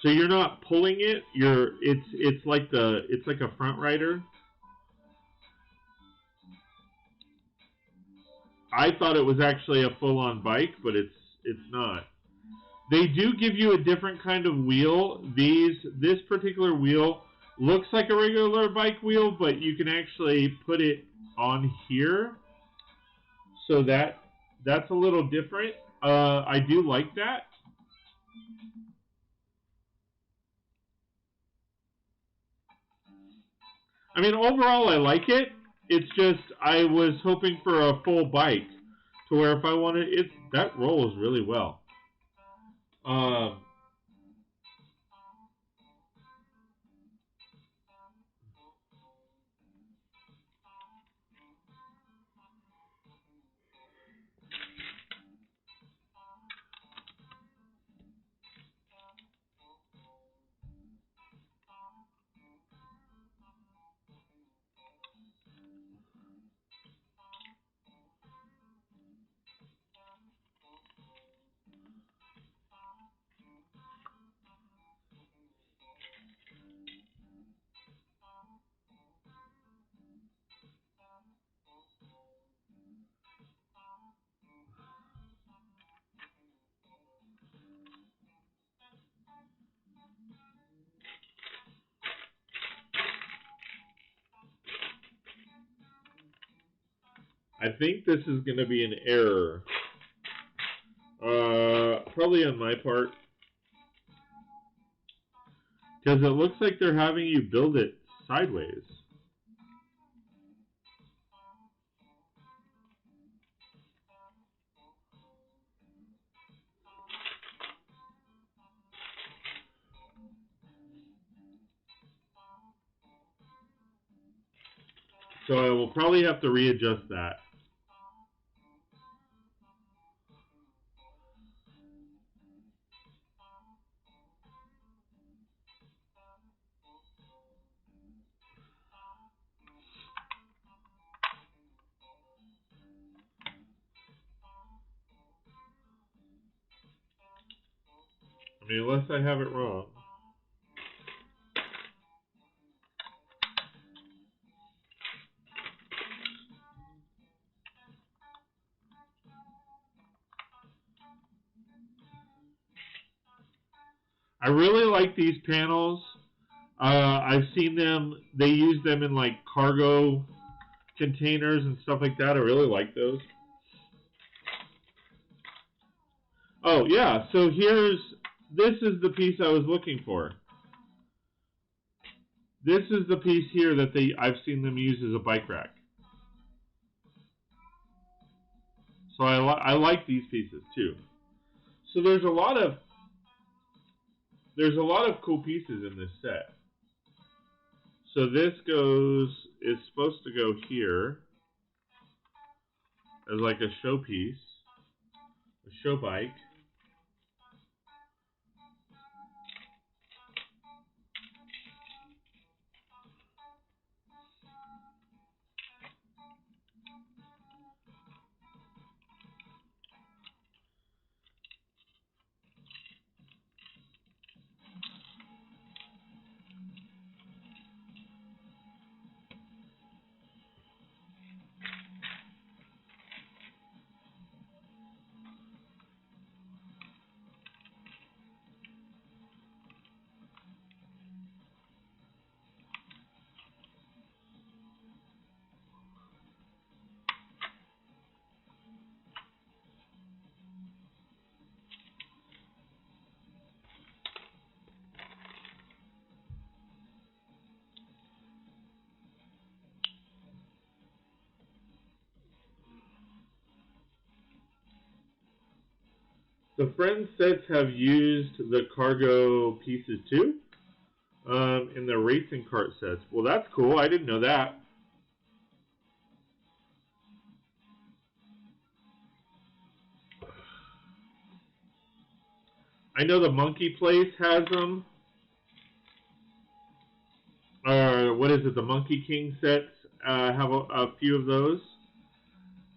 So you're not pulling it. It's like a front rider. I thought it was actually a full-on bike, but it's not. They do give you a different kind of wheel. This particular wheel looks like a regular bike wheel, but you can actually put it on here. So that's a little different. I do like that. I mean, overall, I like it. It's just I was hoping for a full bike to where if I wanted it, that rolls really well. I think this is going to be an error. Probably on my part. Because it looks like they're having you build it sideways. So I will probably have to readjust that. I mean, unless I have it wrong. I really like these panels. I've seen them, they use them in like cargo containers and stuff like that. I really like those. Oh yeah, so this is the piece I was looking for. This is the piece here that I've seen them use as a bike rack. So I like these pieces too. So there's a lot of cool pieces in this set. So this is supposed to go here as like a showpiece, a show bike. The Friends sets have used the cargo pieces too in the racing kart sets. Well, that's cool. I didn't know that. I know the Monkey Place has them. What is it? The Monkey King sets have a few of those.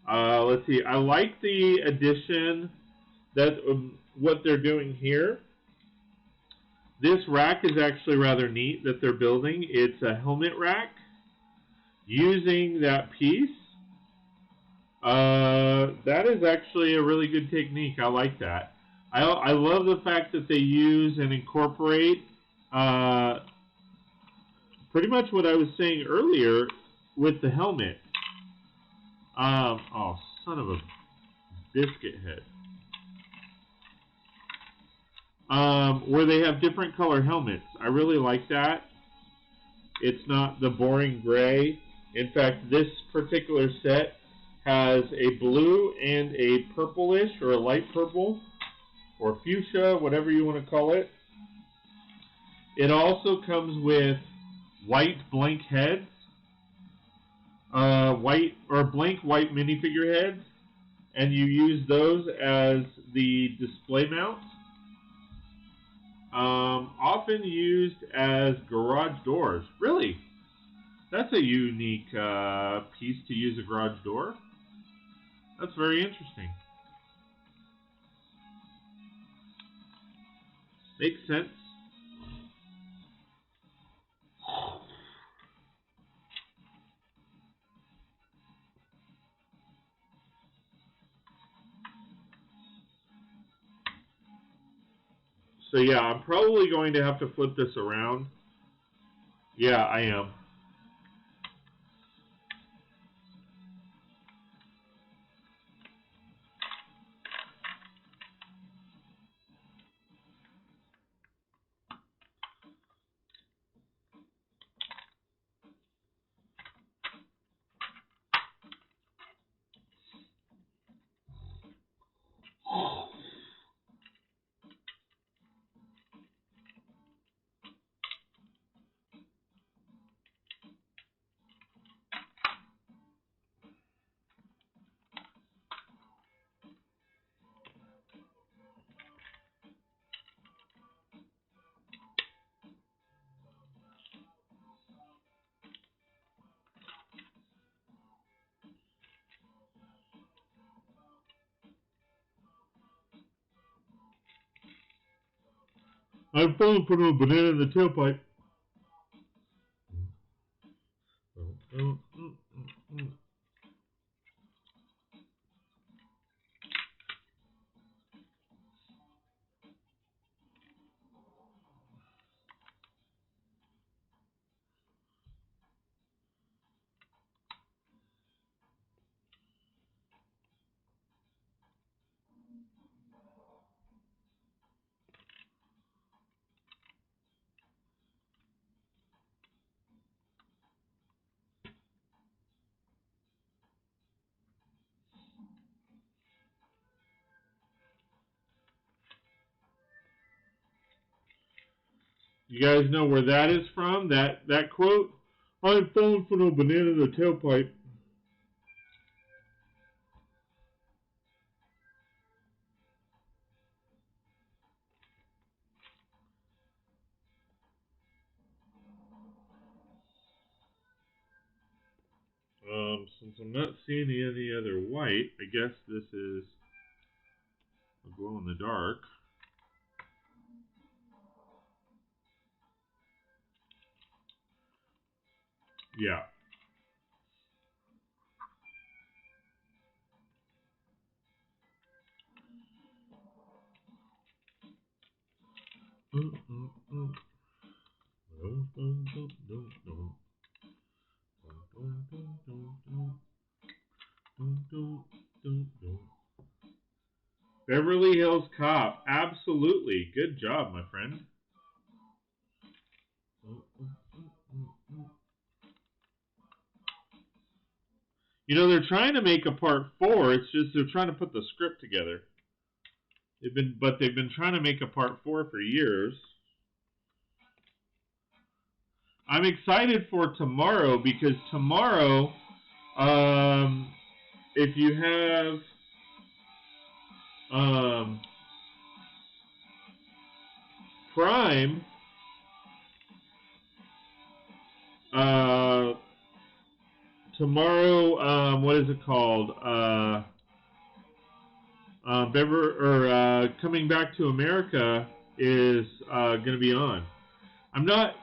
Let's see. I like the addition that what they're doing here. This rack is actually rather neat that they're building. It's a helmet rack using that piece. That is actually a really good technique. I like that. I love the fact that they use and incorporate pretty much what I was saying earlier with the helmet. Oh, son of a biscuit head. Where they have different color helmets. I really like that. It's not the boring gray. In fact, this particular set has a blue and a purplish or a light purple or fuchsia, whatever you want to call it. It also comes with white blank heads, blank white minifigure heads, and you use those as the display mounts. Often used as garage doors. Really? That's a unique piece to use a garage door. That's very interesting. Makes sense. So yeah, I'm probably going to have to flip this around. Yeah, I am. I'm falling for a banana in the tailpipe. You guys know where that is from? That quote? I'm falling for no banana in the tailpipe. Since I'm not seeing any other white, I guess this is a glow in the dark. Yeah. Beverly Hills Cop. Absolutely. Good job, my friend. You know, they're trying to make a part 4. It's just they're trying to put the script together. They've been trying to make a part 4 for years. I'm excited for tomorrow because tomorrow, if you have Prime, tomorrow, what is it called? Coming Back to America is going to be on.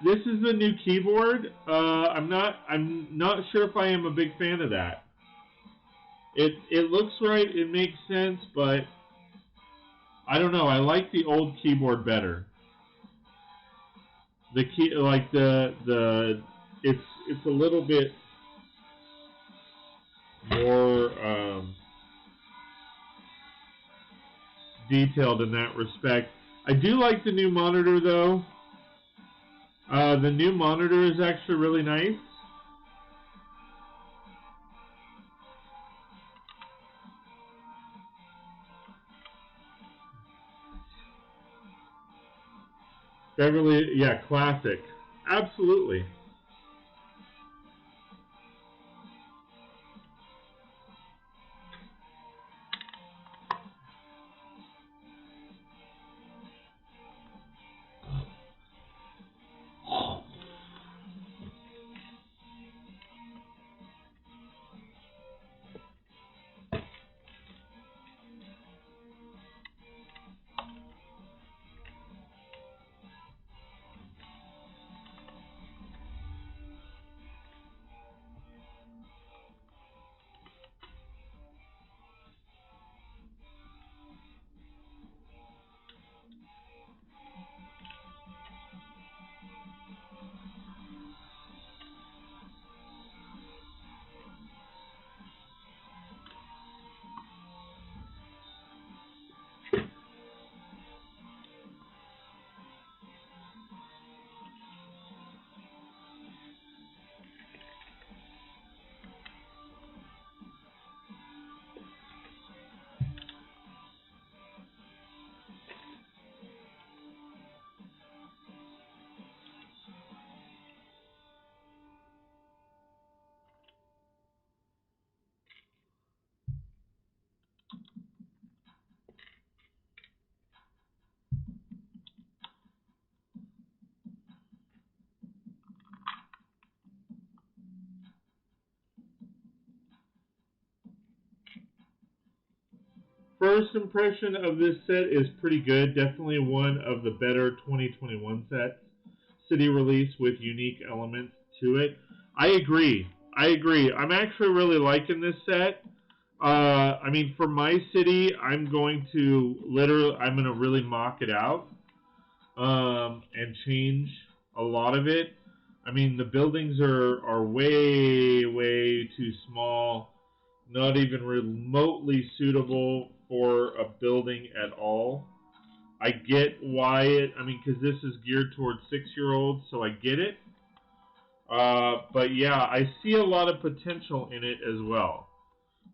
This is the new keyboard. I'm not sure if I am a big fan of that. It looks right, it makes sense, but I don't know. I like the old keyboard better. The key, like it's a little bit more detailed in that respect. I do like the new monitor though. The new monitor is actually really nice. Beverly, yeah, classic. Absolutely. first impression of this set is pretty good. Definitely one of the better 2021 sets. City release with unique elements to it. I agree. I'm actually really liking this set. I mean, for my city, I'm going to really mock it out and change a lot of it. I mean, the buildings are way too small, not even remotely suitable for a building at all. I get why because this is geared towards 6-year-olds, so I get it. But yeah, I see a lot of potential in it as well.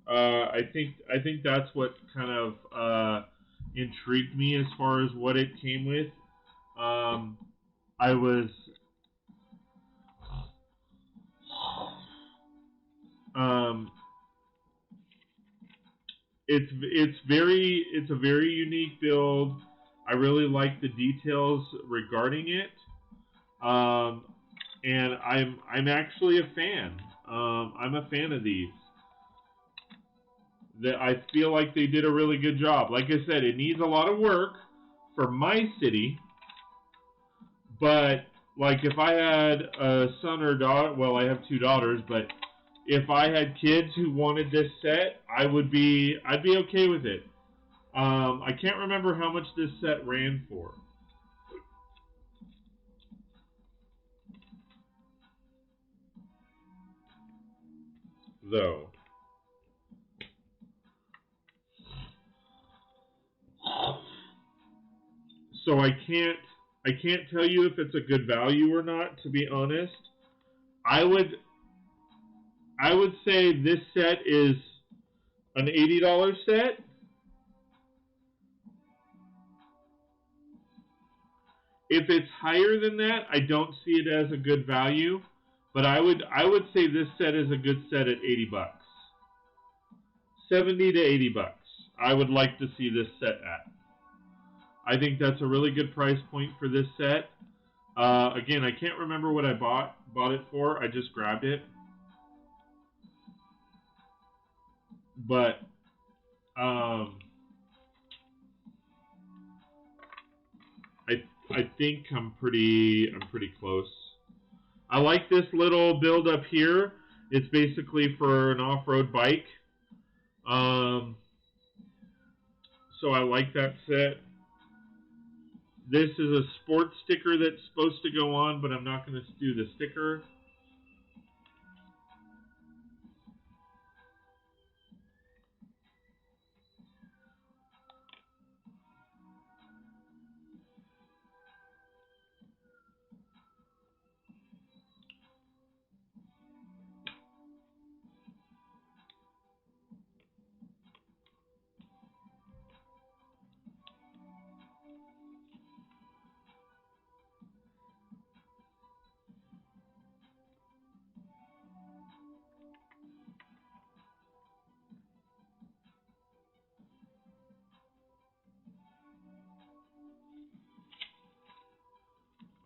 I think that's what kind of intrigued me as far as what it came with. It's a very unique build. I really like the details regarding it, and I'm actually a fan. I'm a fan of these. I feel like they did a really good job. Like I said, it needs a lot of work for my city, but like if I had a son or daughter, well, I have 2 daughters, but if I had kids who wanted this set, I'd be okay with it. I can't remember how much this set ran for. Though. So I can't tell you if it's a good value or not, to be honest. I would say this set is an $80 set. If it's higher than that, I don't see it as a good value, but I would say this set is a good set at $80. 70 to 80 bucks. I would like to see this set at. I think that's a really good price point for this set. Again, I can't remember what I bought it for. I just grabbed it. But I think I'm pretty close. I like this little build up here. It's basically for an off-road bike. So I like that set. This is a sports sticker that's supposed to go on, but I'm not going to do the sticker.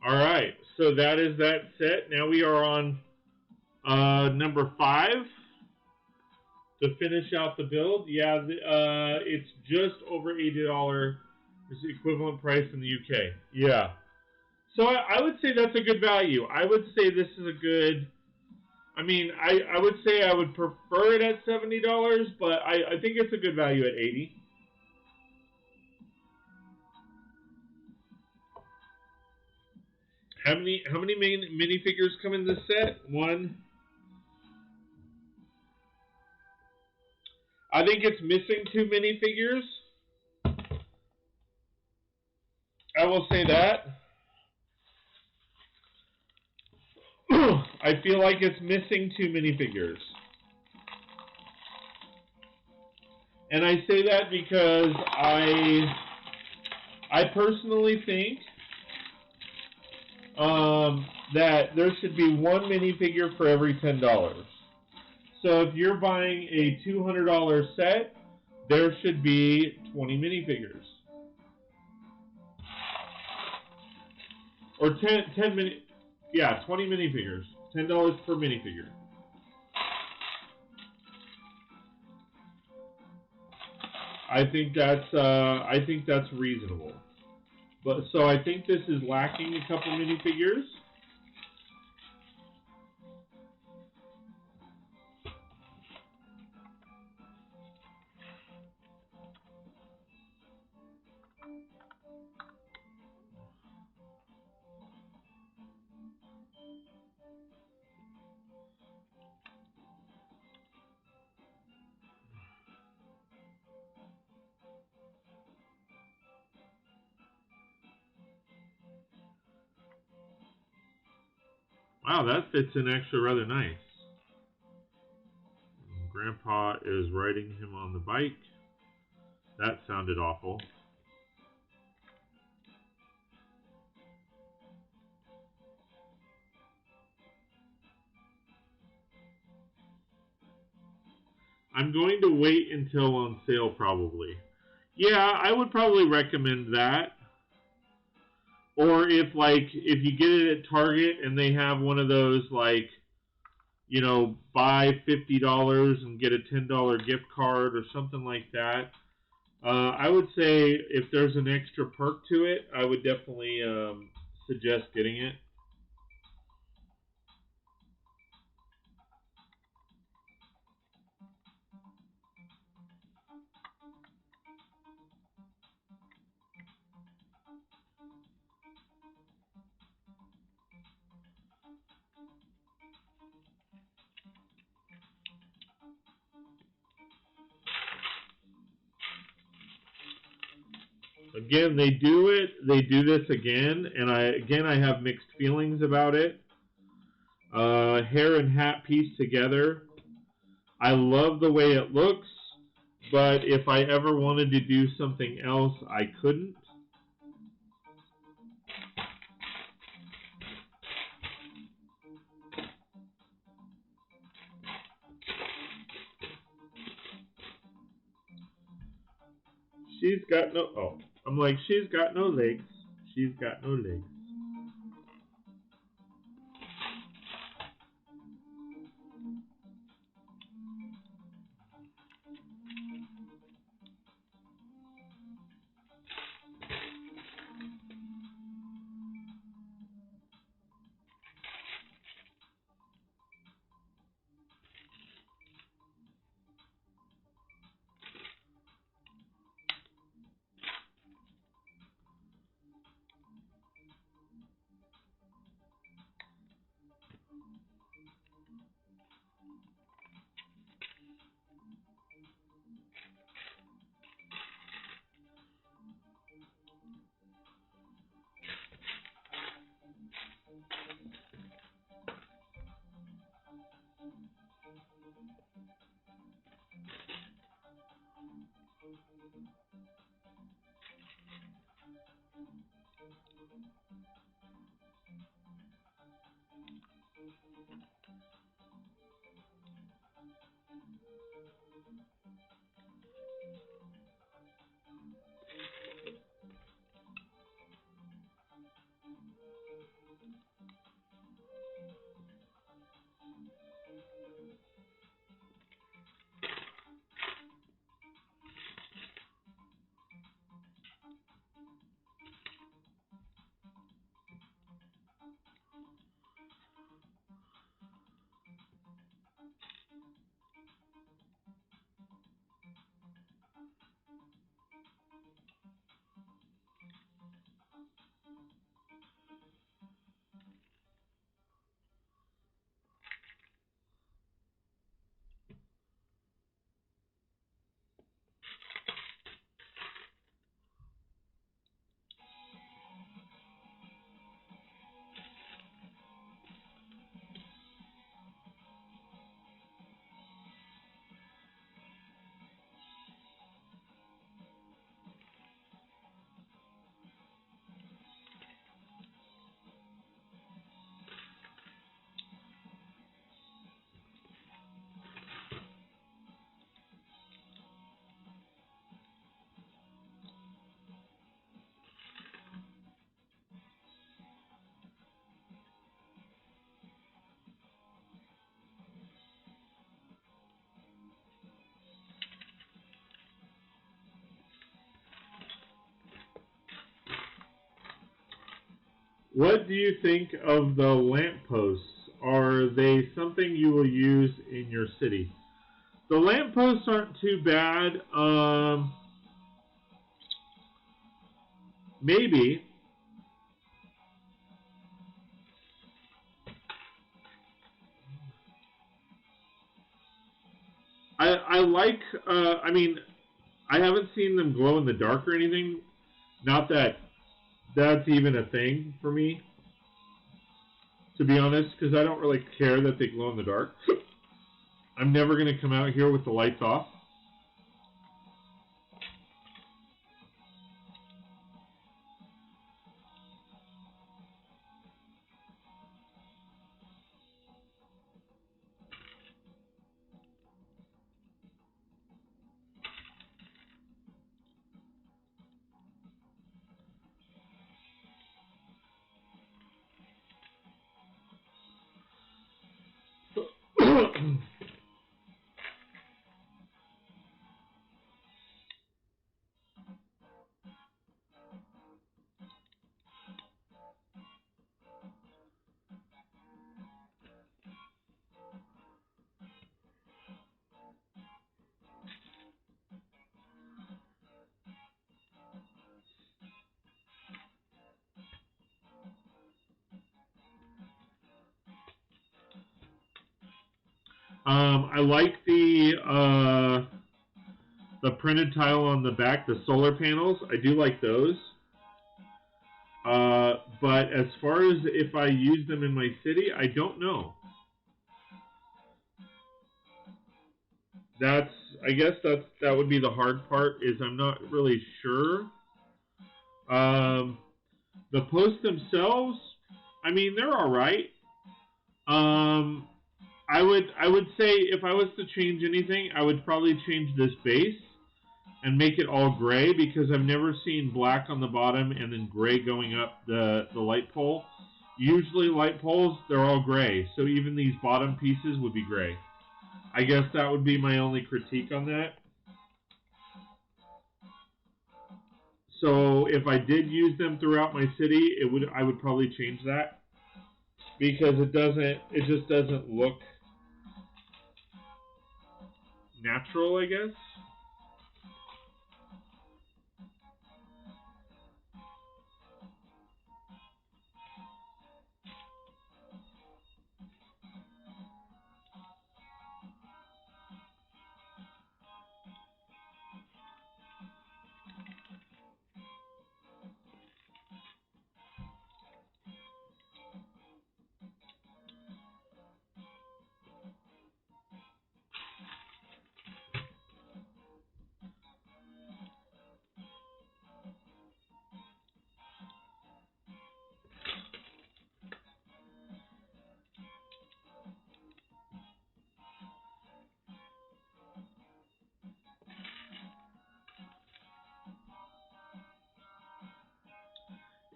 Alright, so that is that set. Now we are on number 5 to finish out the build. Yeah, it's just over $80. It's the equivalent price in the UK. Yeah. So I would say that's a good value. I would say this is a good... I mean, I would say I would prefer it at $70, but I think it's a good value at $80. How many minifigures come in this set? 1. I think it's missing 2 minifigures. I will say that. I feel like it's missing 2 minifigures. And I say that because I personally think that there should be 1 minifigure for every $10. So if you're buying a $200 set, there should be 20 minifigures. Or 20 minifigures. $10 per minifigure. I think that's reasonable. But so I think this is lacking a couple minifigures. Wow, that fits in extra rather nice. Grandpa is riding him on the bike. That sounded awful. I'm going to wait until on sale probably. Yeah, I would probably recommend that. Or if you get it at Target and they have one of those buy $50 and get a $10 gift card or something like that. I would say if there's an extra perk to it, I would definitely suggest getting it. Again, they do this again, and I have mixed feelings about it. Hair and hat pieced together. I love the way it looks, but if I ever wanted to do something else, I couldn't. She's got no, oh, I'm like, she's got no legs. She's got no legs. What do you think of the lampposts? Are they something you will use in your city? The lampposts aren't too bad. Maybe. I like, I mean, I haven't seen them glow in the dark or anything. Not that that's even a thing for me, to be honest, because I don't really care that they glow in the dark. I'm never going to come out here with the lights off. I like the printed tile on the back, the solar panels. I do like those. But as far as if I use them in my city, I don't know. I guess that would be the hard part, is I'm not really sure. The posts themselves, I mean, they're all right. I would say if I was to change anything, I would probably change this base and make it all gray, because I've never seen black on the bottom and then gray going up the light pole. Usually light poles, they're all gray, so even these bottom pieces would be gray. I guess that would be my only critique on that. So if I did use them throughout my city, I would probably change that, because it just doesn't look natural, I guess.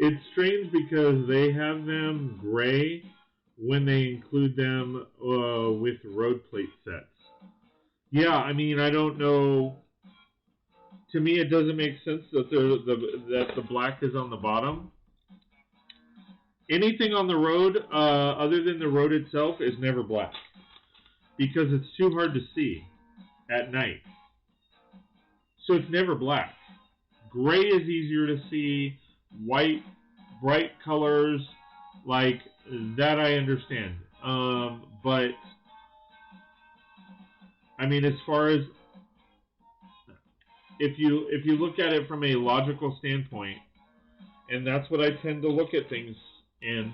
It's strange because they have them gray when they include them with road plate sets. Yeah, I mean, I don't know. To me, it doesn't make sense that the black is on the bottom. Anything on the road, other than the road itself, is never black, because it's too hard to see at night. So it's never black. Gray is easier to see. White, bright colors, like that, I understand. But I mean, as far as if you look at it from a logical standpoint, and that's what I tend to look at things in,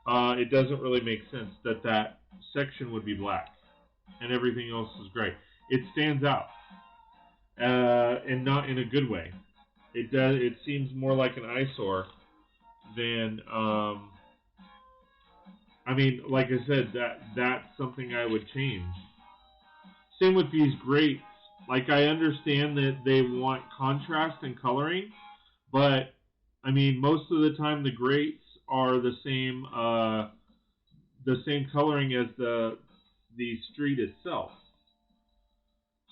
it doesn't really make sense that section would be black and everything else is gray. It stands out, and not in a good way. It seems more like an eyesore than, I mean, like I said, that's something I would change. Same with these grates. Like, I understand that they want contrast and coloring, but I mean, most of the time the grates are the same coloring as the street itself.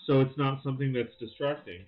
So it's not something that's distracting.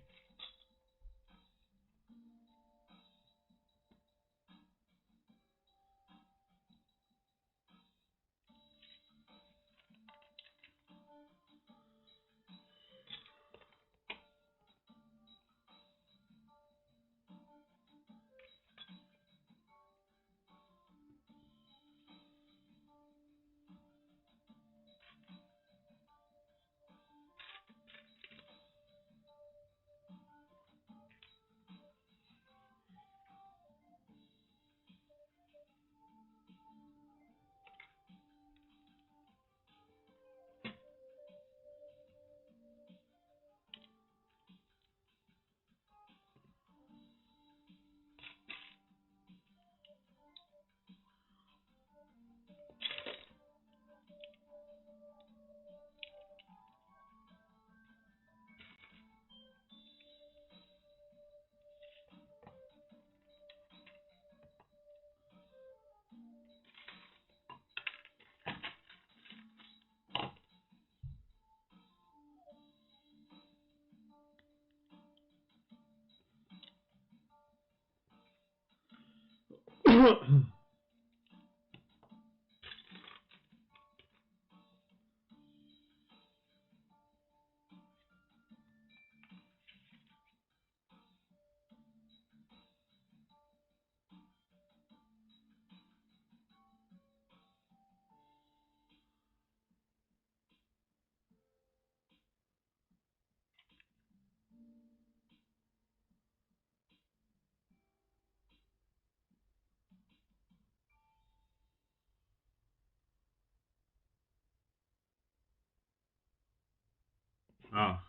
Ah.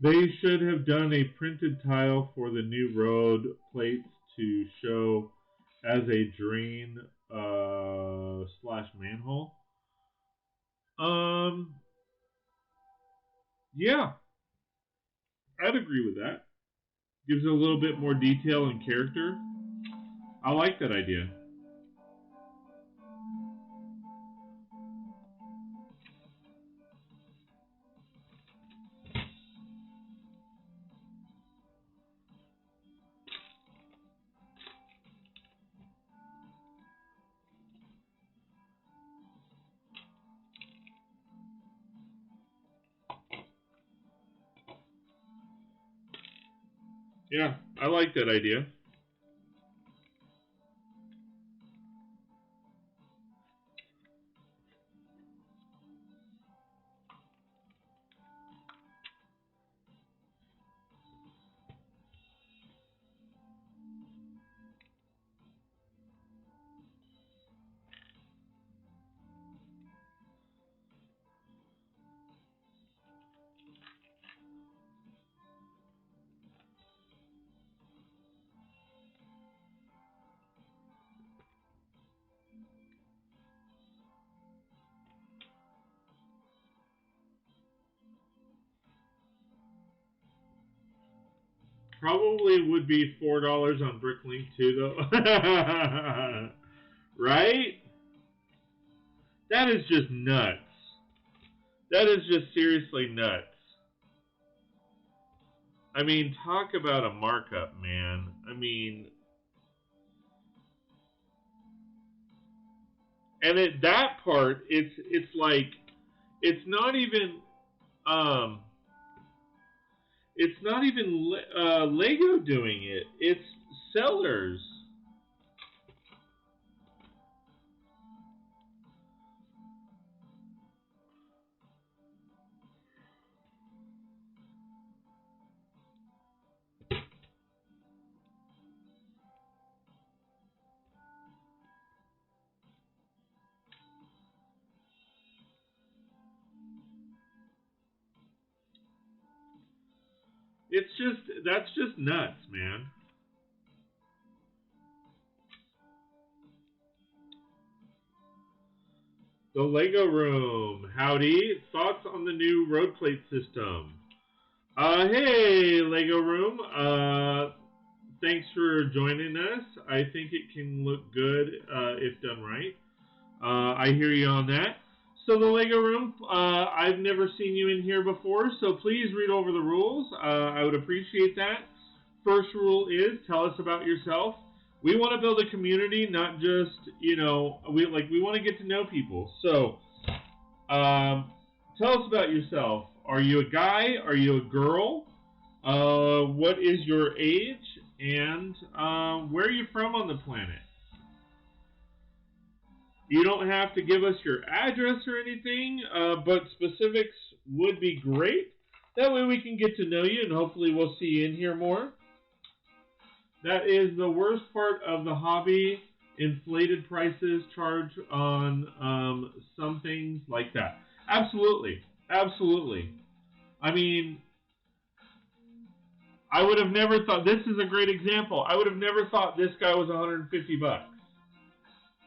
They should have done a printed tile for the new road plates to show as a drain slash manhole. Yeah, I'd agree with that. Gives it a little bit more detail and character. I like that idea. Yeah, I like that idea. Probably would be $4 on Bricklink too, though. Right? That is just nuts. That is just seriously nuts. I mean, talk about a markup, man. I mean, and at that part, it's like it's not even um, it's not even Lego doing it. It's sellers. It's just that's just nuts, man. The Lego Room. Howdy. Thoughts on the new road plate system? Hey, Lego Room. Thanks for joining us. I think it can look good if done right. I hear you on that. So the Lego Room, I've never seen you in here before, so please read over the rules. I would appreciate that. First rule is tell us about yourself. We want to build a community, not just, we want to get to know people. So tell us about yourself. Are you a guy? Are you a girl? What is your age? And where are you from on the planet? You don't have to give us your address or anything, but specifics would be great. That way we can get to know you, and hopefully we'll see you in here more. That is the worst part of the hobby, inflated prices, charge on some things like that. Absolutely. Absolutely. I mean, I would have never thought, this is a great example, I would have never thought this guy was 150 bucks.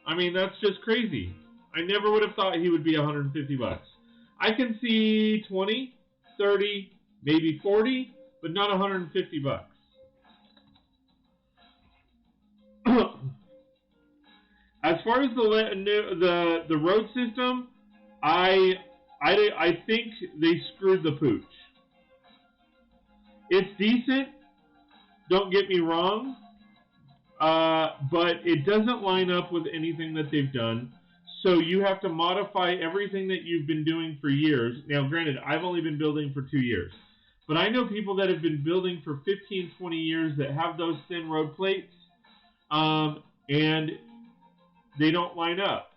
I mean, that's just crazy. I never would have thought he would be 150 bucks. I can see 20, 30, maybe 40, but not 150 bucks. As far as the road system, I think they screwed the pooch. It's decent, don't get me wrong, but it doesn't line up with anything that they've done. So you have to modify everything that you've been doing for years. Now, granted, I've only been building for 2 years. But I know people that have been building for 15, 20 years that have those thin road plates, and they don't line up.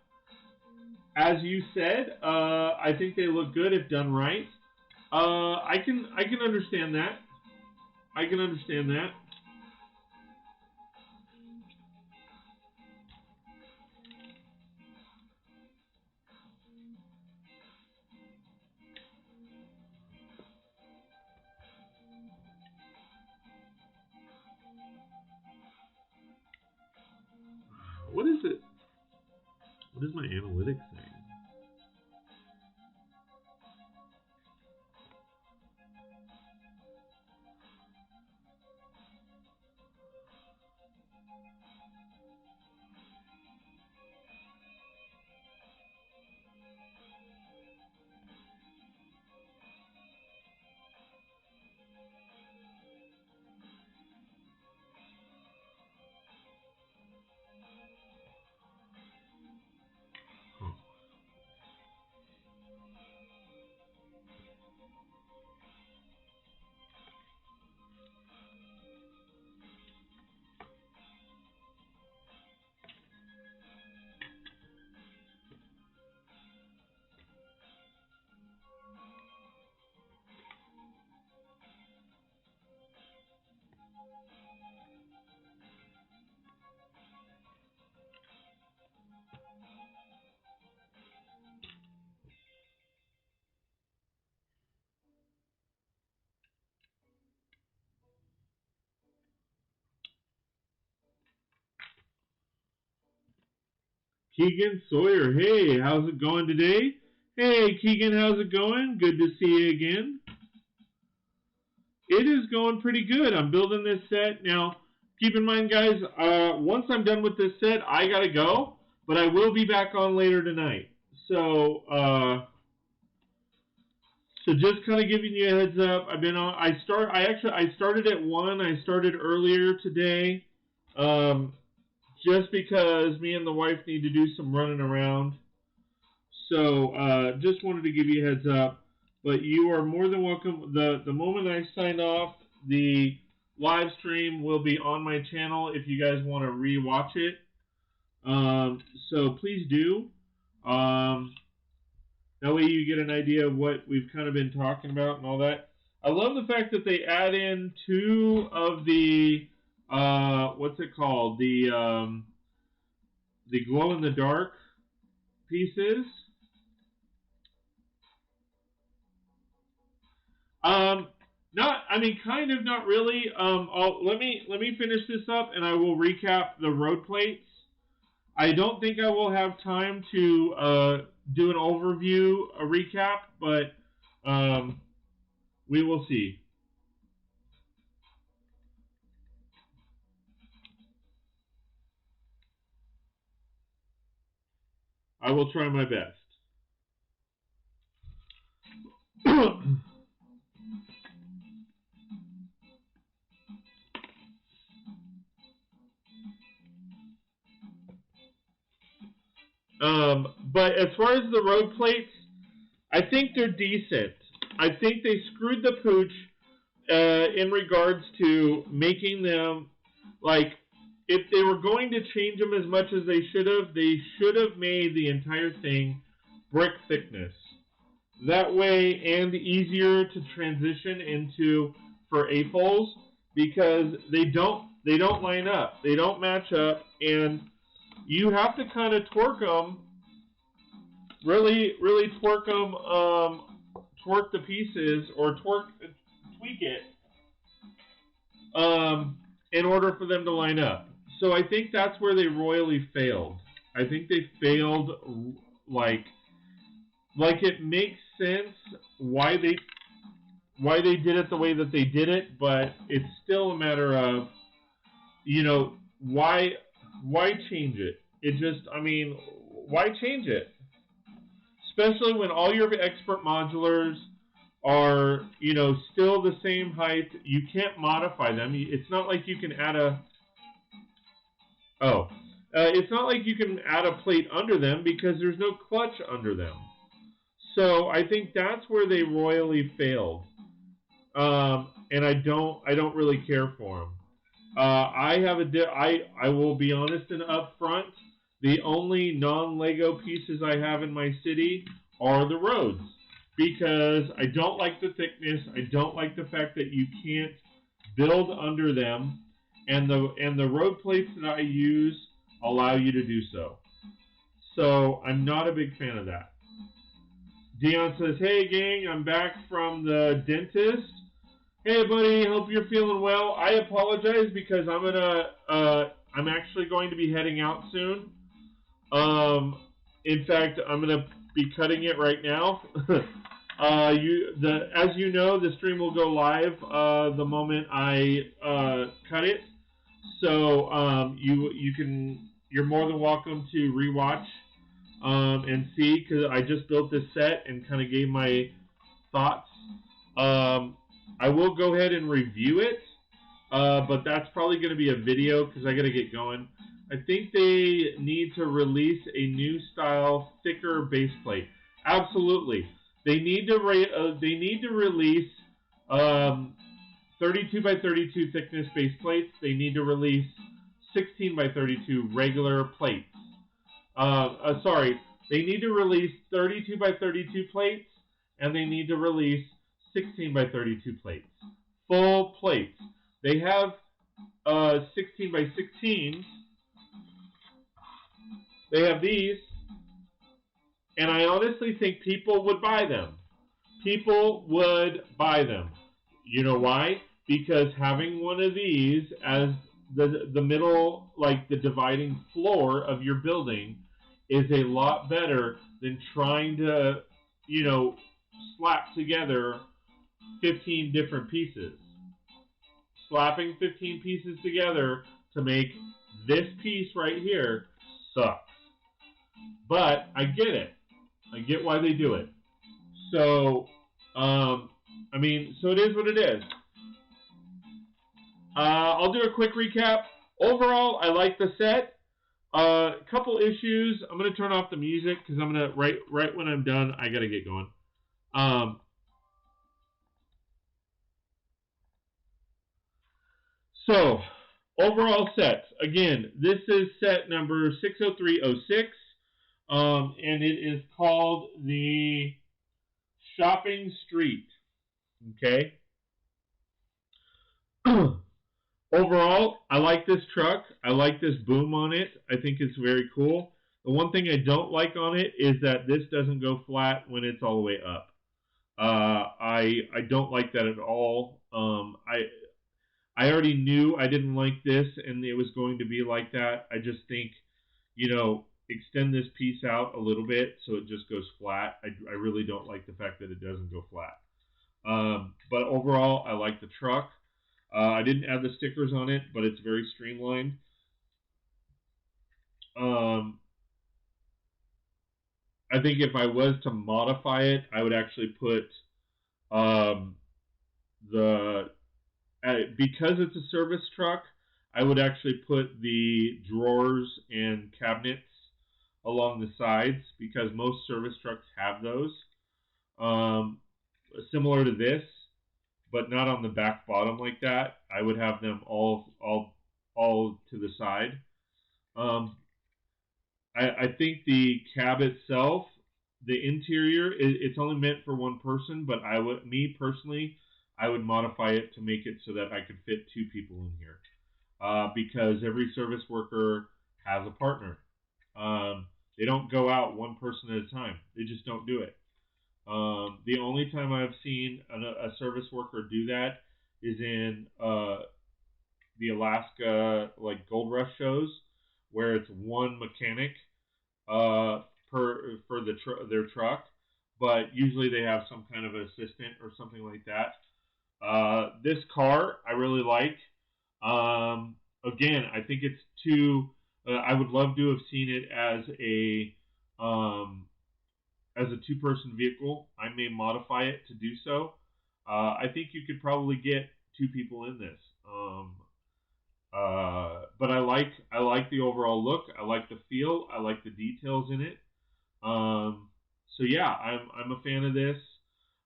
As you said, I think they look good if done right. I can understand that. I can understand that. What is it? What is my analytics saying? Keegan Sawyer, hey, how's it going today? Hey, Keegan, how's it going? Good to see you again. it is going pretty good. I'm building this set. Now, keep in mind, guys, once I'm done with this set, I got to go, but I will be back on later tonight. So, so just kind of giving you a heads up. I've been on. I started at 1. I started earlier today, just because me and the wife need to do some running around. So, just wanted to give you a heads up. But you are more than welcome. The moment I sign off, the live stream will be on my channel if you guys want to re-watch it. So please do. That way you get an idea of what we've kind of been talking about and all that. I love the fact that they add in 2 of the, what's it called? The glow-in-the-dark pieces. Kind of, not really. Let me finish this up, and I will recap the road plates. I don't think I will have time to do an overview, a recap, but we will see. I will try my best. But as far as the road plates, I think they're decent. I think they screwed the pooch in regards to making them, like, if they were going to change them as much as they should have made the entire thing brick thickness. That way, and easier to transition into for AFOLs, because they don't line up. They don't match up, and you have to kind of torque them, really torque them, torque the pieces, or tweak it, in order for them to line up. So I think that's where they royally failed. I think they failed, like it makes sense why they did it the way that they did it, but it's still a matter of, why change it? It just, why change it? Especially when all your expert modulars are, still the same height. You can't modify them. It's not like you can add it's not like you can add a plate under them because there's no clutch under them. So I think that's where they royally failed. And I don't really care for them. I will be honest and upfront. The only non-Lego pieces I have in my city are the roads, because I don't like the thickness. I don't like the fact that you can't build under them, and the road plates that I use allow you to do so. So I'm not a big fan of that. Dion says, "Hey gang, I'm back from the dentist. Hey buddy, hope you're feeling well. I apologize because I'm actually going to be heading out soon. In fact, I'm gonna be cutting it right now. As you know, the stream will go live the moment I cut it. So you're more than welcome to rewatch and see, because I just built this set and kind of gave my thoughts. I will go ahead and review it, but that's probably going to be a video because I got to get going. I think they need to release a new style, thicker base plate. Absolutely, they need to release 32 by 32 thickness base plates. They need to release 16 by 32 regular plates. They need to release 32 by 32 plates, and they need to release 16 by 32 plates. Full plates. They have 16 by 16s. They have these, and I honestly think people would buy them. People would buy them. You know why? Because having one of these as the middle, like the dividing floor of your building, is a lot better than trying to, slap together 15 different pieces. slapping 15 pieces together to make this piece right here sucks. But I get it. I get why they do it. So, I mean, so it is what it is. I'll do a quick recap. Overall, I like the set. Couple issues. I'm going to turn off the music because I'm going to, right when I'm done, I got to get going. So, overall sets. Again, this is set number 60306, and it is called the Shopping Street. Okay. Overall, I like this truck. I like this boom on it. I think it's very cool. The one thing I don't like on it is that this doesn't go flat when it's all the way up. I don't like that at all. I already knew I didn't like this and it was going to be like that. I just think, extend this piece out a little bit so it just goes flat. I really don't like the fact that it doesn't go flat. But overall, I like the truck. I didn't add the stickers on it, but it's very streamlined. I think if I was to modify it, I would actually put because it's a service truck, I would actually put the drawers and cabinets along the sides because most service trucks have those. Similar to this, but not on the back bottom like that. I would have them all to the side. I think the cab itself, the interior, it's only meant for one person, but me personally, I would modify it to make it so that I could fit 2 people in here. Because every service worker has a partner. They don't go out one person at a time. They just don't do it. The only time I've seen a service worker do that is in the Alaska Gold Rush shows, where it's one mechanic for their truck, but usually they have some kind of assistant or something like that. This car I really like. Again, I think it's too. I would love to have seen it as a 2-person vehicle. I may modify it to do so. I think you could probably get 2 people in this. But I like the overall look. I like the feel. I like the details in it. So yeah, I'm a fan of this.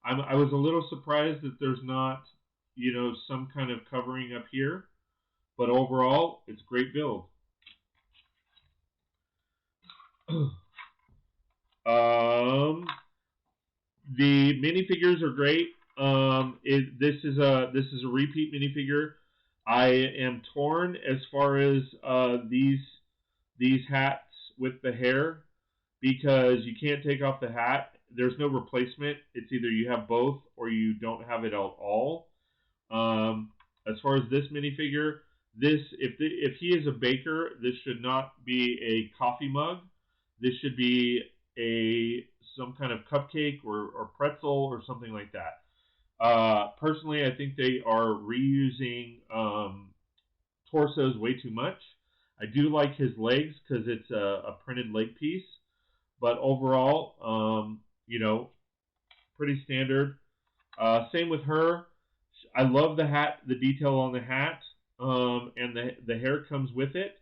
I was a little surprised that there's not, some kind of covering up here. But overall, it's a great build. The minifigures are great. This is a repeat minifigure. I am torn as far as these hats with the hair because you can't take off the hat. There's no replacement. It's either you have both or you don't have it at all. As far as this minifigure, if he is a baker, this should not be a coffee mug. This should be some kind of cupcake or pretzel or something like that. Personally, I think they are reusing torsos way too much. I do like his legs because it's a printed leg piece, but overall, pretty standard. Same with her. I love the hat, the detail on the hat, and the hair comes with it.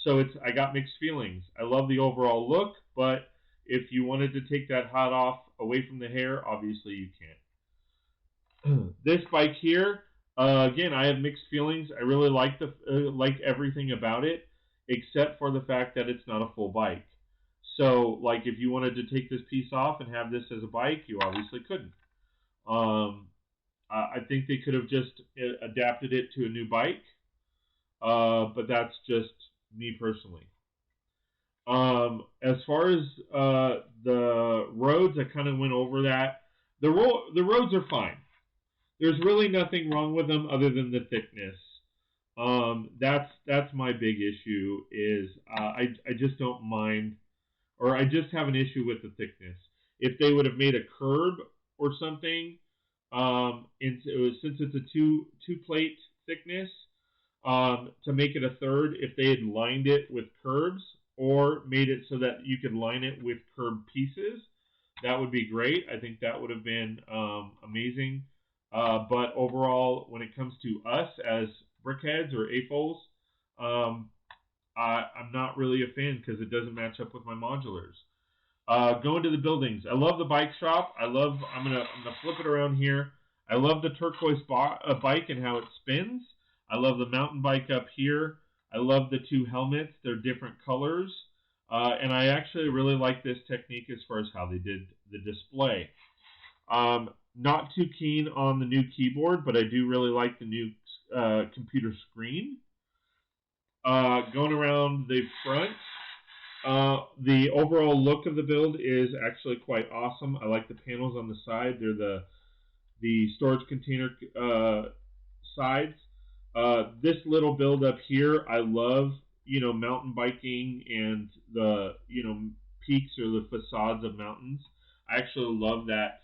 So I got mixed feelings. I love the overall look, but if you wanted to take that hat off away from the hair, obviously you can't. This bike here, again, I have mixed feelings. I really like everything about it, except for the fact that it's not a full bike. So, if you wanted to take this piece off and have this as a bike, you obviously couldn't. I think they could have just adapted it to a new bike, but that's just me personally. As far as the roads, I kind of went over that. The roads are fine. There's really nothing wrong with them other than the thickness. That's my big issue. Is I just don't mind, or I just have an issue with the thickness. If they would have made a curb or something, since it's a two plate thickness to make it a third if they had lined it with curbs or made it so that you could line it with curb pieces. That would be great. I think that would have been amazing. But overall, when it comes to us as brickheads or AFOLs, I'm not really a fan because it doesn't match up with my modulars. Going to the buildings. I love the bike shop. I'm gonna flip it around here. I love the turquoise bike and how it spins. I love the mountain bike up here. I love the two helmets. They're different colors. And I actually really like this technique as far as how they did the display. Not too keen on the new keyboard, but I do really like the new computer screen. Going around the front, the overall look of the build is actually quite awesome. I like the panels on the side. They're the storage container sides. This little build up here, I love, mountain biking and the, peaks or the facades of mountains. I actually love that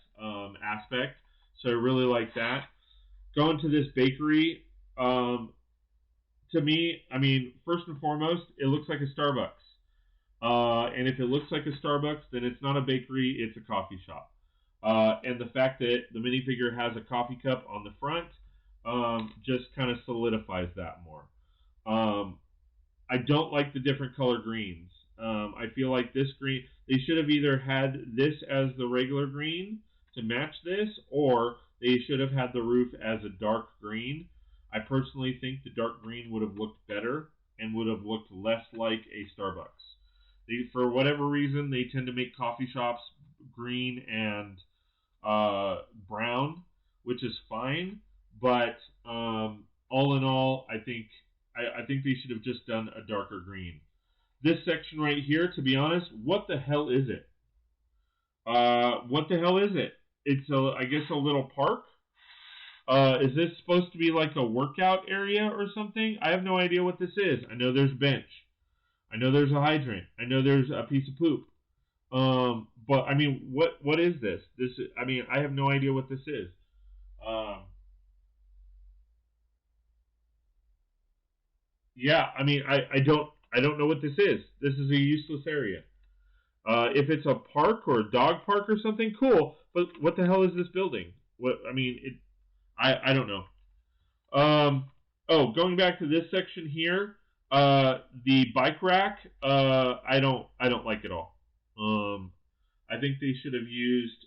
aspect, so I really like that. Going to this bakery, to me, I mean, first and foremost, it looks like a Starbucks. And if it looks like a Starbucks, then it's not a bakery, it's a coffee shop. And the fact that the minifigure has a coffee cup on the front just kind of solidifies that more. I don't like the different color greens. I feel like this green, they should have either had this as the regular green to match this, or they should have had the roof as a dark green. I personally think the dark green would have looked better and would have looked less like a Starbucks. For whatever reason, they tend to make coffee shops green and brown, which is fine. But all in all, I think they should have just done a darker green. This section right here, to be honest, what the hell is it? What the hell is it? It's, I guess, a little park. Is this supposed to be like a workout area or something? I have no idea what this is. I know there's a bench. I know there's a hydrant. I know there's a piece of poop. But I mean, what is this? I mean, I have no idea what this is. Yeah, I mean, I don't know what this is. This is a useless area. If it's a park or a dog park or something, cool. But what the hell is this building? I don't know. Going back to this section here, the bike rack, I don't like it all. I think they should have used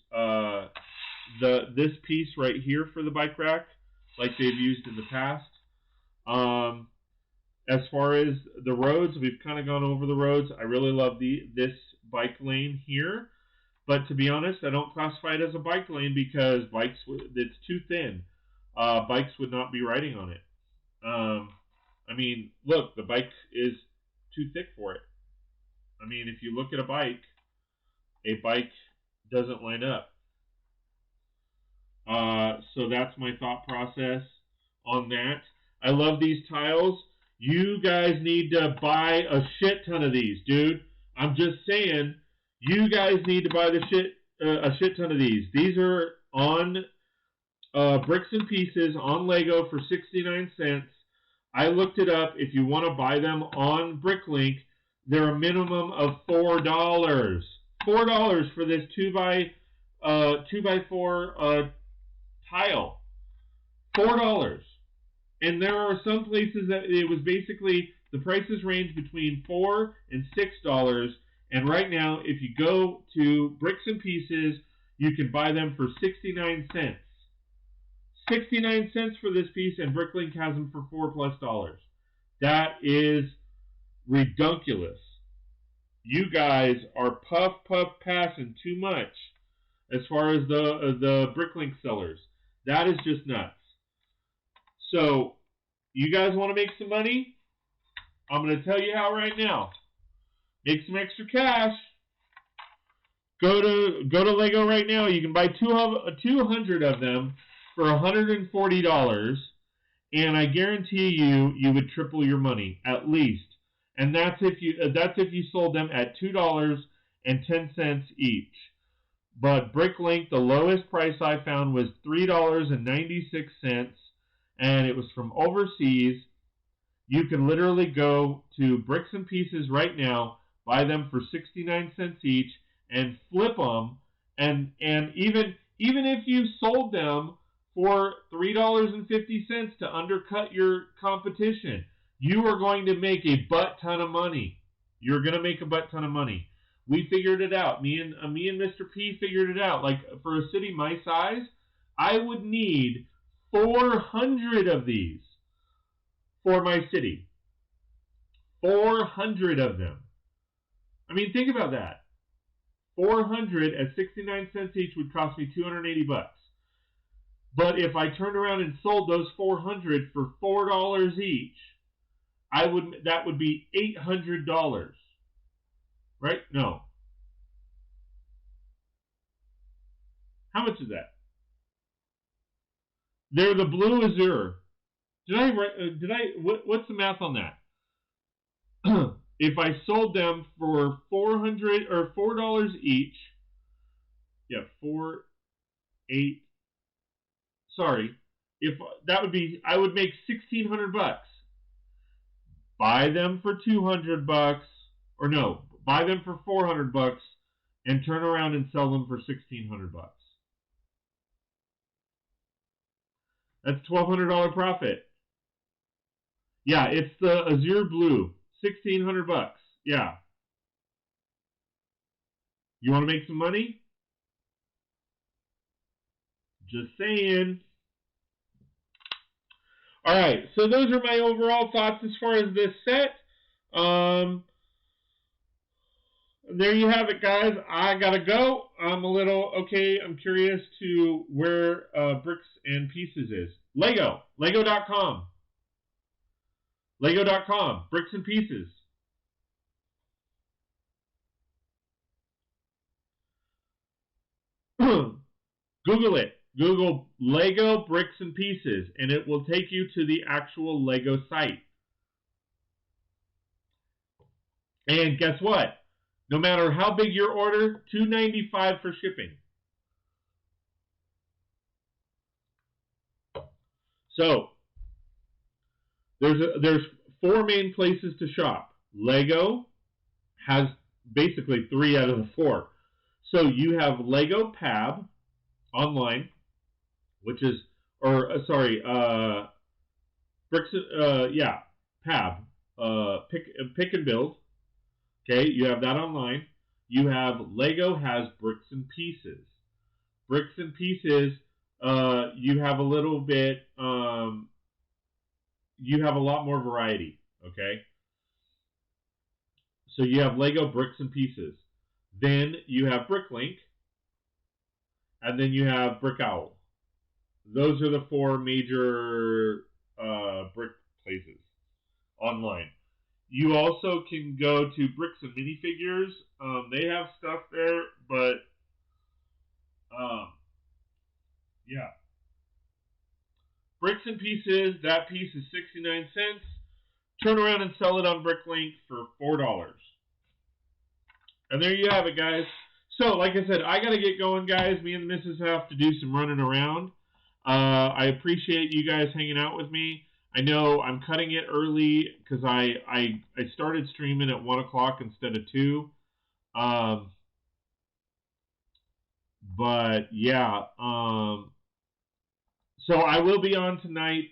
this piece right here for the bike rack, like they've used in the past. As far as the roads, we've kind of gone over the roads. I really love this bike lane here, but to be honest, I don't classify it as a bike lane because it's too thin. Bikes would not be riding on it. I mean, look, the bike is too thick for it. I mean, if you look at a bike doesn't line up. So that's my thought process on that. I love these tiles. You guys need to buy a shit ton of these, dude. I'm just saying, you guys need to buy a shit ton of these. These are on Bricks and Pieces on Lego for 69 cents. I looked it up. If you want to buy them on Bricklink, they're a minimum of $4. $4 for this 2x4 tile. $4. And there are some places that it was basically, the prices range between $4 and $6. And right now, if you go to Bricks and Pieces, you can buy them for 69 cents. 69 cents for this piece, and Bricklink has them for $4+. That is redunculous. You guys are puff passing too much as far as the Bricklink sellers. That is just nuts. So, you guys want to make some money? I'm going to tell you how right now. Make some extra cash. Go to Lego right now. You can buy 200 of them for $140, and I guarantee you would triple your money at least. And that's if you sold them at $2.10 each. But Bricklink, the lowest price I found was $3.96, and it was from overseas. You can literally go to Brix and Pieces right now, buy them for 69 cents each, and flip them. And even if you sold them for $3.50 to undercut your competition, you are going to make a butt ton of money. You're going to make a butt ton of money. We figured it out. Me and Mr. P figured it out. Like, for a city my size, I would need 400 of these for my city. 400 of them. I mean, think about that. 400 at 69 cents each would cost me $280. But if I turned around and sold those 400 for $4 each, that would be $800. Right? No. How much is that? They're the blue azure. What's the math on that? If I sold them for $4 each, yeah, I would make $1,600. Buy them for $200, or no, buy them for $400 and turn around and sell them for $1,600. That's $1,200 profit. Yeah, it's the azure blue. $1,600. Yeah. You want to make some money? Just saying. All right, so those are my overall thoughts as far as this set. There you have it, guys. I gotta go. I'm curious to where Brix and Pieces is. Lego.com. Lego.com, Brix and Pieces. Google it. Google Lego, Brix and Pieces, and it will take you to the actual Lego site. And guess what? No matter how big your order, $2.95 for shipping. So, there's 4 main places to shop. Lego has basically 3 out of the 4. So you have Lego Pab online, which is, Brix, Pab, pick and build. Okay, you have that online. You have Lego has Brix and Pieces. Brix and Pieces, you have a little bit. You have a lot more variety, okay? So you have Lego, Brix, and Pieces. Then you have Bricklink, and then you have Brick Owl. Those are the 4 major brick places online. You also can go to Brix and Minifigures. They have stuff there, but yeah. Brix and Pieces, that piece is 69 cents. Turn around and sell it on Bricklink for $4. And there you have it, guys. So, like I said, I got to get going, guys. Me and the missus have to do some running around. I appreciate you guys hanging out with me. I know I'm cutting it early because I started streaming at 1 o'clock instead of 2. But, yeah. So I will be on tonight.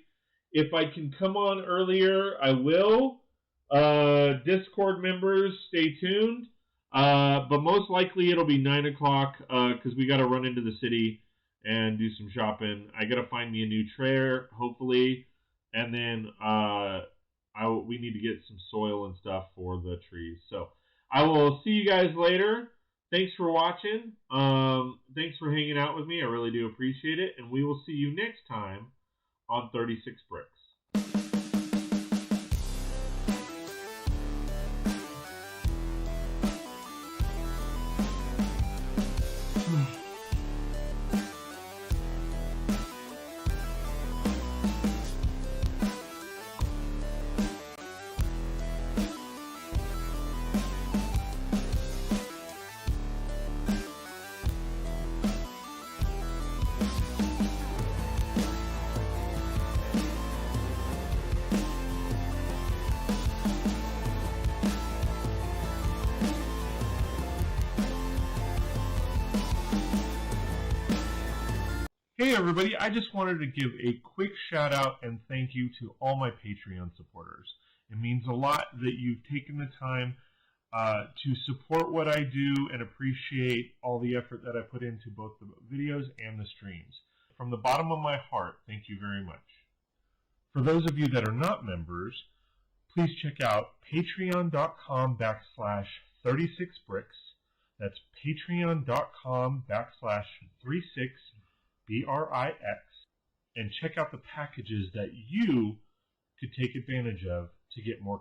If I can come on earlier, I will. Discord members, stay tuned. But most likely it'll be 9 o'clock because we got to run into the city and do some shopping. I got to find me a new trailer, hopefully. And then we need to get some soil and stuff for the trees. So I will see you guys later. Thanks for watching. Thanks for hanging out with me. I really do appreciate it. And we will see you next time on 36 Bricks. Hey everybody, I just wanted to give a quick shout out and thank you to all my Patreon supporters. It means a lot that you've taken the time to support what I do and appreciate all the effort that I put into both the videos and the streams. From the bottom of my heart, thank you very much. For those of you that are not members, please check out patreon.com/36brix. That's patreon.com/36brix, and check out the packages that you could take advantage of to get more